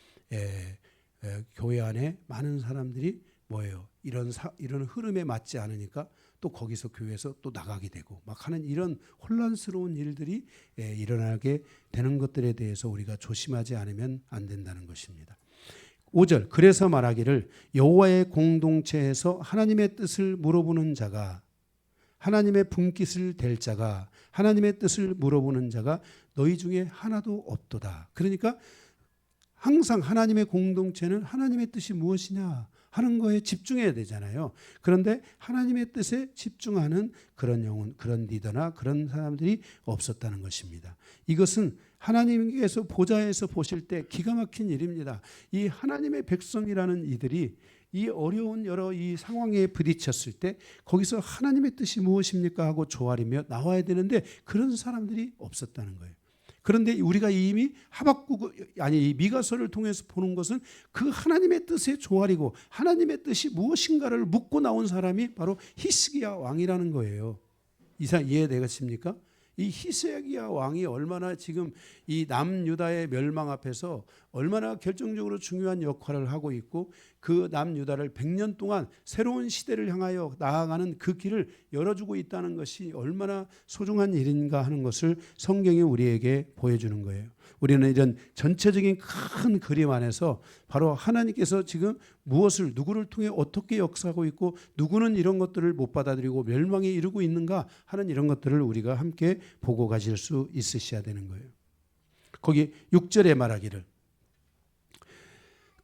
교회 안에 많은 사람들이 뭐예요? 이런 흐름에 맞지 않으니까 또 거기서 교회에서 또 나가게 되고 막 하는 이런 혼란스러운 일들이 일어나게 되는 것들에 대해서 우리가 조심하지 않으면 안 된다는 것입니다. 5절 그래서 말하기를 여호와의 공동체에서 하나님의 뜻을 물어보는 자가 하나님의 분깃을 댈 자가 하나님의 뜻을 물어보는 자가 너희 중에 하나도 없도다. 그러니까 항상 하나님의 공동체는 하나님의 뜻이 무엇이냐 하는 거에 집중해야 되잖아요. 그런데 하나님의 뜻에 집중하는 그런 영혼, 그런 리더나 그런 사람들이 없었다는 것입니다. 이것은 하나님께서 보좌에서 보실 때 기가 막힌 일입니다. 이 하나님의 백성이라는 이들이 이 어려운 여러 이 상황에 부딪혔을 때 거기서 하나님의 뜻이 무엇입니까 하고 조아리며 나와야 되는데 그런 사람들이 없었다는 거예요. 그런데 우리가 이미 이 미가서를 통해서 보는 것은 그 하나님의 뜻에 조아리고 하나님의 뜻이 무엇인가를 묻고 나온 사람이 바로 히스기야 왕이라는 거예요. 이해되겠습니까? 이 히스기야 왕이 얼마나 지금 이 남유다의 멸망 앞에서 얼마나 결정적으로 중요한 역할을 하고 있고 그 남유다를 100년 동안 새로운 시대를 향하여 나아가는 그 길을 열어주고 있다는 것이 얼마나 소중한 일인가 하는 것을 성경이 우리에게 보여주는 거예요. 우리는 이런 전체적인 큰 그림 안에서 바로 하나님께서 지금 무엇을 누구를 통해 어떻게 역사하고 있고 누구는 이런 것들을 못 받아들이고 멸망에 이르고 있는가 하는 이런 것들을 우리가 함께 보고 가실 수 있으셔야 되는 거예요. 거기 6절에 말하기를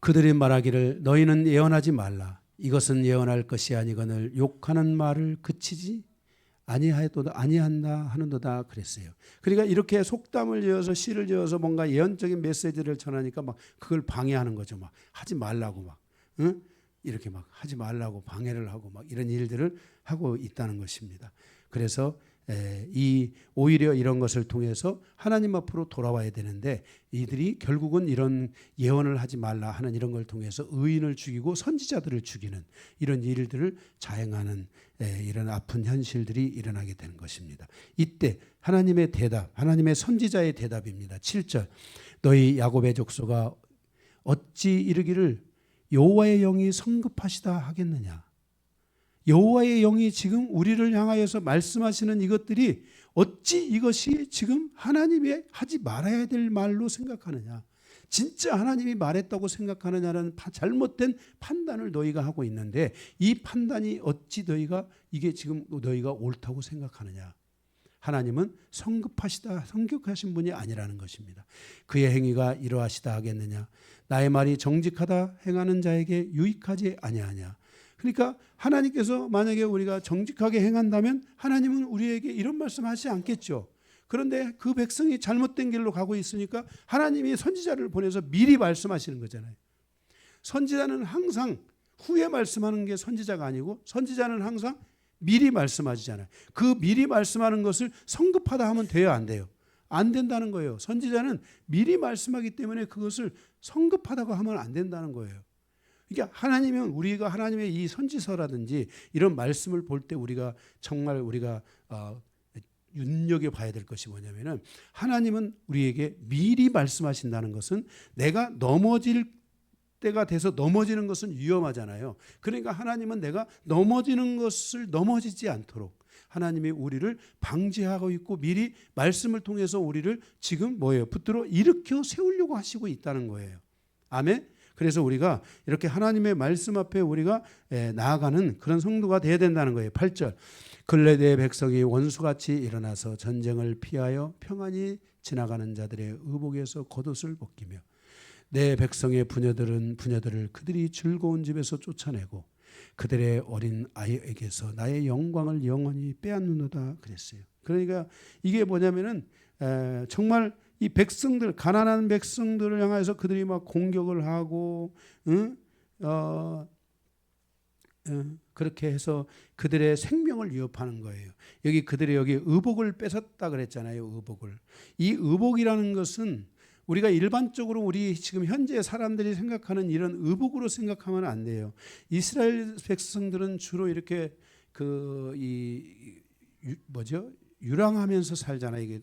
그들이 말하기를 너희는 예언하지 말라. 이것은 예언할 것이 아니거늘 욕하는 말을 그치지 아니한다 하는도다 그랬어요. 그러니까 이렇게 속담을 지어서 시를 지어서 뭔가 예언적인 메시지를 전하니까 막 그걸 방해하는 거죠. 막 하지 말라고 막 이렇게 막 하지 말라고 방해를 하고 막 이런 일들을 하고 있다는 것입니다. 그래서 오히려 이런 것을 통해서 하나님 앞으로 돌아와야 되는데 이들이 결국은 이런 예언을 하지 말라 하는 이런 걸 통해서 의인을 죽이고 선지자들을 죽이는 이런 일들을 자행하는 이런 아픈 현실들이 일어나게 되는 것입니다. 이때 하나님의 대답, 하나님의 선지자의 대답입니다. 7절 너희 야곱의 족속아 어찌 이르기를 여호와의 영이 성급하시다 하겠느냐. 여호와의 영이 지금 우리를 향하여서 말씀하시는 이것들이 어찌 이것이 지금 하나님의 하지 말아야 될 말로 생각하느냐. 진짜 하나님이 말했다고 생각하느냐는 잘못된 판단을 너희가 하고 있는데 이 판단이 어찌 이게 지금 너희가 옳다고 생각하느냐. 하나님은 성급하신 분이 아니라는 것입니다. 그의 행위가 이러하시다 하겠느냐. 나의 말이 정직하다 행하는 자에게 유익하지 아니하냐. 그러니까 하나님께서 만약에 우리가 정직하게 행한다면 하나님은 우리에게 이런 말씀하지 않겠죠. 그런데 그 백성이 잘못된 길로 가고 있으니까 하나님이 선지자를 보내서 미리 말씀하시는 거잖아요. 선지자는 항상 후에 말씀하는 게 선지자가 아니고 선지자는 항상 미리 말씀하시잖아요. 그 미리 말씀하는 것을 성급하다 하면 돼요, 안 돼요? 안 된다는 거예요. 선지자는 미리 말씀하기 때문에 그것을 성급하다고 하면 안 된다는 거예요. 그러니까 하나님은 우리가 하나님의 이 선지서라든지 이런 말씀을 볼 때 우리가 정말 우리가 눈여겨봐야 될 것이 뭐냐면은 하나님은 우리에게 미리 말씀하신다는 것은 내가 넘어질 때가 돼서 넘어지는 것은 위험하잖아요. 그러니까 하나님은 내가 넘어지는 것을 넘어지지 않도록 하나님이 우리를 방지하고 있고 미리 말씀을 통해서 우리를 지금 붙들어 일으켜 세우려고 하시고 있다는 거예요. 아멘. 그래서 우리가 이렇게 하나님의 말씀 앞에 우리가 나아가는 그런 성도가 되어야 된다는 거예요. 8절 근래 내 백성이 원수같이 일어나서 전쟁을 피하여 평안히 지나가는 자들의 의복에서 겉옷을 벗기며 내 백성의 부녀들을 그들이 즐거운 집에서 쫓아내고 그들의 어린 아이에게서 나의 영광을 영원히 빼앗는도다 그랬어요. 그러니까 이게 뭐냐면은 정말 이 백성들 가난한 백성들을 향해서 그들이 막 공격을 하고 그렇게 해서 그들의 생명을 위협하는 거예요. 그들의 의복을 뺏었다 그랬잖아요. 의복을. 이 의복이라는 것은 우리가 일반적으로 우리 지금 현재 사람들이 생각하는 이런 의복으로 생각하면 안 돼요. 이스라엘 백성들은 주로 이렇게 유랑하면서 살잖아요.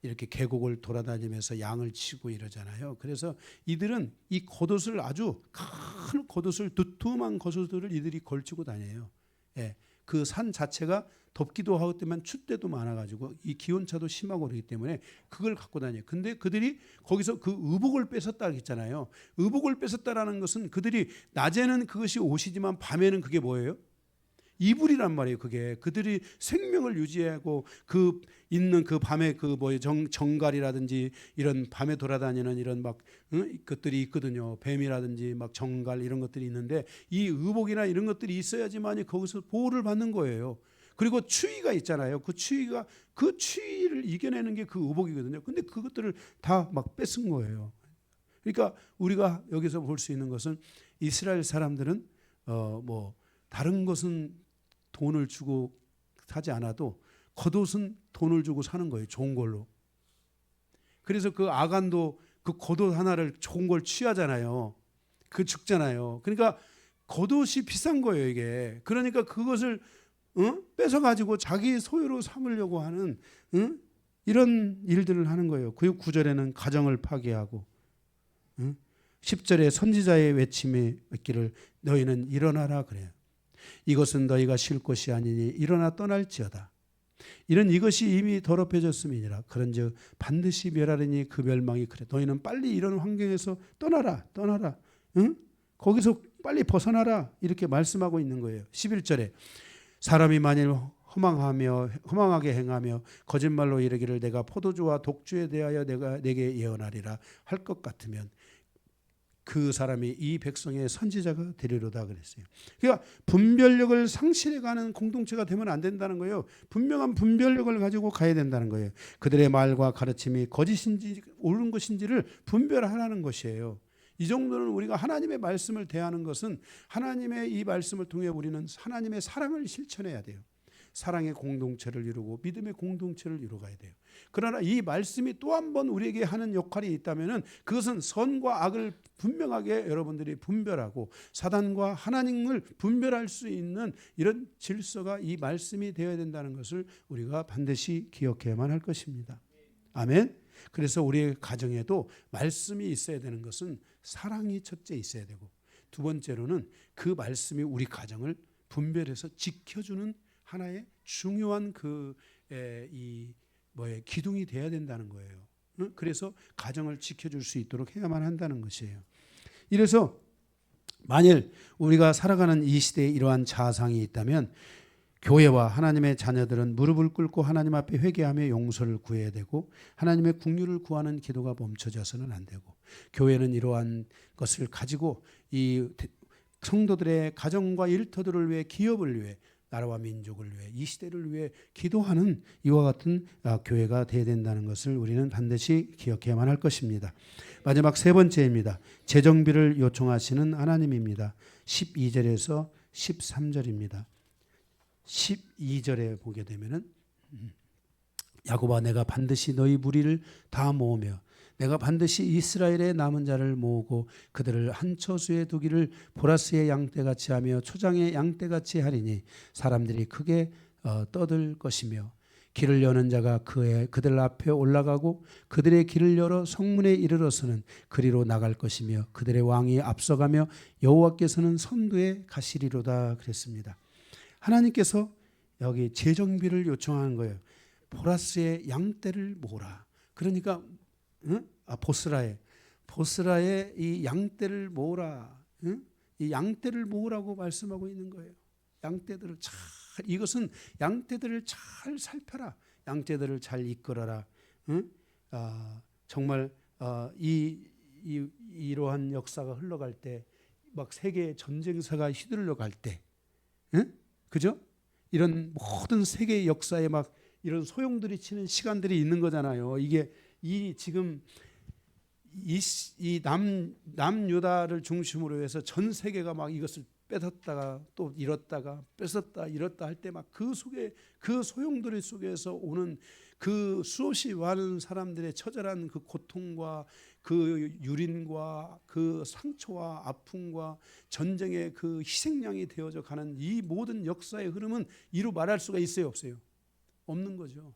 이렇게 계곡을 돌아다니면서 양을 치고 이러잖아요. 그래서 이들은 이 겉옷을 아주 큰 겉옷을 두툼한 겉옷들을 이들이 걸치고 다녀요. 예, 그 산 자체가 덥기도 하고 때만 춥 때도 많아가지고 이 기온차도 심하고 그렇기 때문에 그걸 갖고 다녀요. 근데 그들이 거기서 그 의복을 뺏었다 했잖아요. 의복을 뺏었다라는 것은 그들이 낮에는 그것이 옷이지만 밤에는 그게 뭐예요? 이불이란 말이에요. 그게 그들이 생명을 유지하고 그 있는 그 밤에 정갈이라든지 이런 밤에 돌아다니는 이런 것들이 있거든요. 뱀이라든지 정갈 이런 것들이 있는데 이 의복이나 이런 것들이 있어야지만이 거기서 보호를 받는 거예요. 그리고 추위가 있잖아요. 그 추위를 이겨내는 게 그 의복이거든요. 근데 그것들을 다 뺏은 거예요. 그러니까 우리가 여기서 볼 수 있는 것은 이스라엘 사람들은 다른 것은 돈을 주고 사지 않아도 겉옷은 돈을 주고 사는 거예요. 좋은 걸로. 그래서 그 아간도 그 겉옷 하나를 좋은 걸 취하잖아요. 그 죽잖아요. 그러니까 겉옷이 비싼 거예요, 이게. 그러니까 그것을 뺏어 가지고 자기 소유로 삼으려고 하는 이런 일들을 하는 거예요. 그 9절에는 가정을 파괴하고 10절에 선지자의 외침에 있기를 너희는 일어나라 그래요. 이것은 너희가 쉴 곳이 아니니 일어나 떠날지어다. 이것이 이미 더럽혀졌음이니라. 그런즉 반드시 멸하리니 그 멸망이 그래. 너희는 빨리 이런 환경에서 떠나라. 거기서 빨리 벗어나라. 이렇게 말씀하고 있는 거예요. 11절에 사람이 만일 허망하게 행하며 거짓말로 이르기를 내가 포도주와 독주에 대하여 내가 내게 예언하리라 할 것 같으면 그 사람이 이 백성의 선지자가 되리로다 그랬어요. 그러니까 분별력을 상실해가는 공동체가 되면 안 된다는 거예요. 분명한 분별력을 가지고 가야 된다는 거예요. 그들의 말과 가르침이 거짓인지 옳은 것인지를 분별하라는 것이에요. 이 정도는 우리가 하나님의 말씀을 대하는 것은 하나님의 이 말씀을 통해 우리는 하나님의 사랑을 실천해야 돼요. 사랑의 공동체를 이루고 믿음의 공동체를 이루어가야 돼요. 그러나 이 말씀이 또 한 번 우리에게 하는 역할이 있다면 그것은 선과 악을 분명하게 여러분들이 분별하고 사단과 하나님을 분별할 수 있는 이런 질서가 이 말씀이 되어야 된다는 것을 우리가 반드시 기억해야만 할 것입니다. 아멘. 그래서 우리의 가정에도 말씀이 있어야 되는 것은 사랑이 첫째 있어야 되고 두 번째로는 그 말씀이 우리 가정을 분별해서 지켜주는 하나의 중요한 기둥이 돼야 된다는 거예요. 그래서 가정을 지켜줄 수 있도록 해야만 한다는 것이에요. 이래서 만일 우리가 살아가는 이 시대에 이러한 자상이 있다면 교회와 하나님의 자녀들은 무릎을 꿇고 하나님 앞에 회개하며 용서를 구해야 되고 하나님의 긍휼을 구하는 기도가 멈춰져서는 안 되고 교회는 이러한 것을 가지고 이 성도들의 가정과 일터들을 위해 기업을 위해 나라와 민족을 위해 이 시대를 위해 기도하는 이와 같은 교회가 되어야 된다는 것을 우리는 반드시 기억해야만 할 것입니다. 마지막 세 번째입니다. 재정비를 요청하시는 하나님입니다. 12절에서 13절입니다. 12절에 보게 되면은 야곱아 내가 반드시 너희 무리를 다 모으며 내가 반드시 이스라엘의 남은 자를 모으고 그들을 한 처소에 두기를 보라스의 양떼같이 하며 초장의 양떼같이 하리니 사람들이 크게 떠들 것이며 길을 여는 자가 그들 앞에 올라가고 그들의 길을 열어 성문에 이르러서는 그리로 나갈 것이며 그들의 왕이 앞서가며 여호와께서는 선두에 가시리로다 그랬습니다. 하나님께서 여기 재정비를 요청하는 거예요. 보라스의 양떼를 모으라. 그러니까 보스라의 이 양떼를 모으라. 이 양떼를 모으라고 말씀하고 있는 거예요. 양떼들을 이것은 양떼들을 잘 살펴라. 양떼들을 잘 이끌어라. 정말 이러한 역사가 흘러갈 때 막 세계 전쟁사가 휘둘러 갈 때, 그죠? 이런 모든 세계 역사에 막 이런 소용돌이 치는 시간들이 있는 거잖아요. 이게 지금 이 남유다를 중심으로 해서 전 세계가 막 이것을 뺏었다가 또 잃었다가 뺏었다 잃었다 할 때 막 그 속에 그 소용돌이 속에서 오는 그 수없이 많은 사람들의 처절한 그 고통과 그 유린과 그 상처와 아픔과 전쟁의 그 희생양이 되어져 가는 이 모든 역사의 흐름은 이루 말할 수가 있어요, 없어요? 없는 거죠.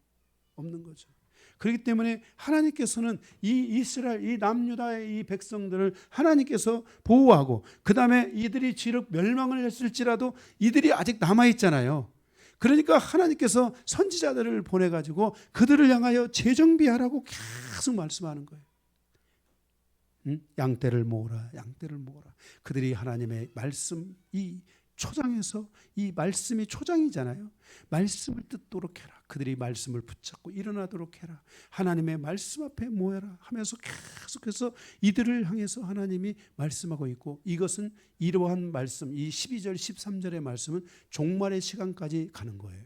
없는 거죠. 그렇기 때문에 하나님께서는 이 이스라엘, 이 남유다의 이 백성들을 하나님께서 보호하고, 그 다음에 이들이 지륵 멸망을 했을지라도 이들이 아직 남아있잖아요. 그러니까 하나님께서 선지자들을 보내가지고 그들을 향하여 재정비하라고 계속 말씀하는 거예요. 양떼를 모으라, 양떼를 모으라. 그들이 하나님의 말씀, 이 초장에서, 이 말씀이 초장이잖아요. 말씀을 듣도록 해라. 그들이 말씀을 붙잡고 일어나도록 해라. 하나님의 말씀 앞에 모여라 하면서 계속해서 이들을 향해서 하나님이 말씀하고 있고, 이것은 이러한 말씀, 이 12절 13절의 말씀은 종말의 시간까지 가는 거예요.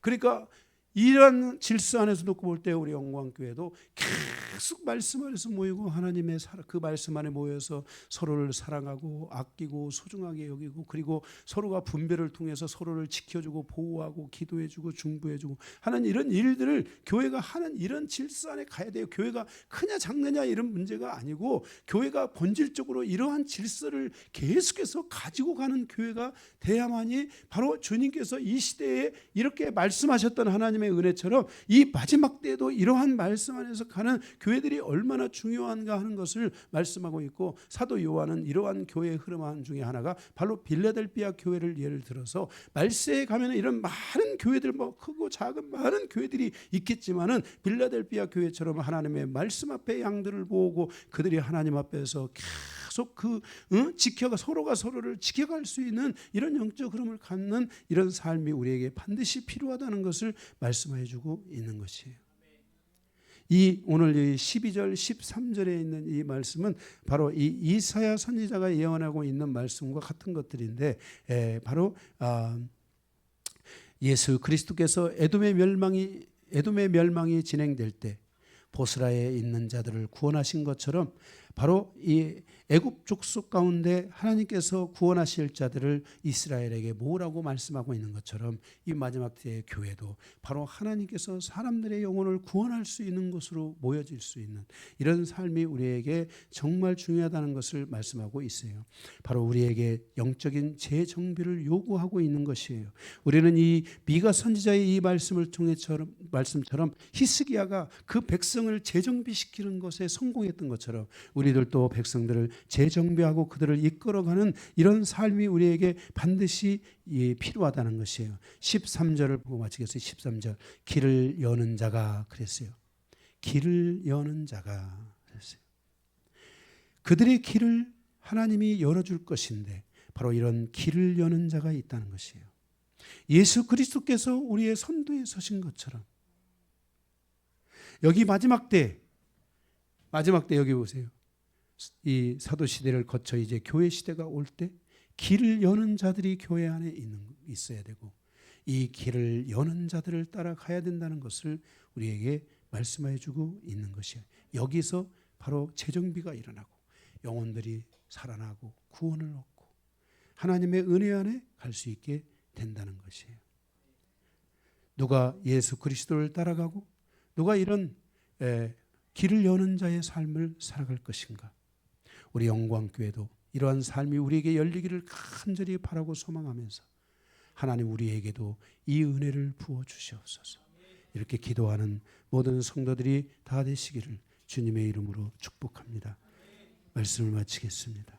그러니까 이런 질서 안에서 놓고 볼 때 우리 영광교회도 계속 말씀 안에서 모이고 하나님의 그 말씀 안에 모여서 서로를 사랑하고 아끼고 소중하게 여기고, 그리고 서로가 분별을 통해서 서로를 지켜주고 보호하고 기도해주고 중보해주고 하는 이런 일들을 교회가 하는 이런 질서 안에 가야 돼요. 교회가 크냐 작느냐 이런 문제가 아니고, 교회가 본질적으로 이러한 질서를 계속해서 가지고 가는 교회가 돼야만이 바로 주님께서 이 시대에 이렇게 말씀하셨던 하나님의 은혜처럼 이 마지막 때에도 이러한 말씀 안에서 가는 교회들이 얼마나 중요한가 하는 것을 말씀하고 있고, 사도 요한은 이러한 교회의 흐름 중에 하나가 바로 빌라델비아 교회를 예를 들어서, 말세에 가면 이런 많은 교회들, 뭐 크고 작은 많은 교회들이 있겠지만은 빌라델비아 교회처럼 하나님의 말씀 앞에 양들을 모으고 그들이 하나님 앞에서 계속 서로가 서로를 지켜갈 수 있는 이런 영적 흐름을 갖는 이런 삶이 우리에게 반드시 필요하다는 것을 말씀해 주고 있는 것이에요. 이 오늘 이 12절 13절에 있는 이 말씀은 바로 이 이사야 선지자가 예언하고 있는 말씀과 같은 것들인데, 바로 예수 그리스도께서 에돔의 멸망이 진행될 때 보스라에 있는 자들을 구원하신 것처럼, 바로 이 애굽 족속 가운데 하나님께서 구원하실 자들을 이스라엘에게 모으라고 말씀하고 있는 것처럼, 이 마지막 때의 교회도 바로 하나님께서 사람들의 영혼을 구원할 수 있는 곳으로 모여질 수 있는 이런 삶이 우리에게 정말 중요하다는 것을 말씀하고 있어요. 바로 우리에게 영적인 재정비를 요구하고 있는 것이에요. 우리는 이 미가 선지자의 이 말씀처럼 히스기야가 그 백성을 재정비시키는 것에 성공했던 것처럼, 우리들도 백성들을 재정비하고 그들을 이끌어가는 이런 삶이 우리에게 반드시 필요하다는 것이에요. 13절을 보고 마치겠어요. 13절, 길을 여는 자가 그랬어요. 길을 여는 자가 그랬어요. 그들의 길을 하나님이 열어줄 것인데, 바로 이런 길을 여는 자가 있다는 것이에요. 예수 그리스도께서 우리의 선두에 서신 것처럼, 여기 마지막 때 여기 보세요. 이 사도 시대를 거쳐 이제 교회 시대가 올 때 길을 여는 자들이 교회 안에 있어야 되고, 이 길을 여는 자들을 따라가야 된다는 것을 우리에게 말씀해 주고 있는 것이에요. 여기서 바로 재정비가 일어나고 영혼들이 살아나고 구원을 얻고 하나님의 은혜 안에 갈 수 있게 된다는 것이에요. 누가 예수 그리스도를 따라가고 누가 이런 길을 여는 자의 삶을 살아갈 것인가? 우리 영광교회도 이러한 삶이 우리에게 열리기를 간절히 바라고 소망하면서, 하나님 우리에게도 이 은혜를 부어주시옵소서. 이렇게 기도하는 모든 성도들이 다 되시기를 주님의 이름으로 축복합니다. 말씀을 마치겠습니다.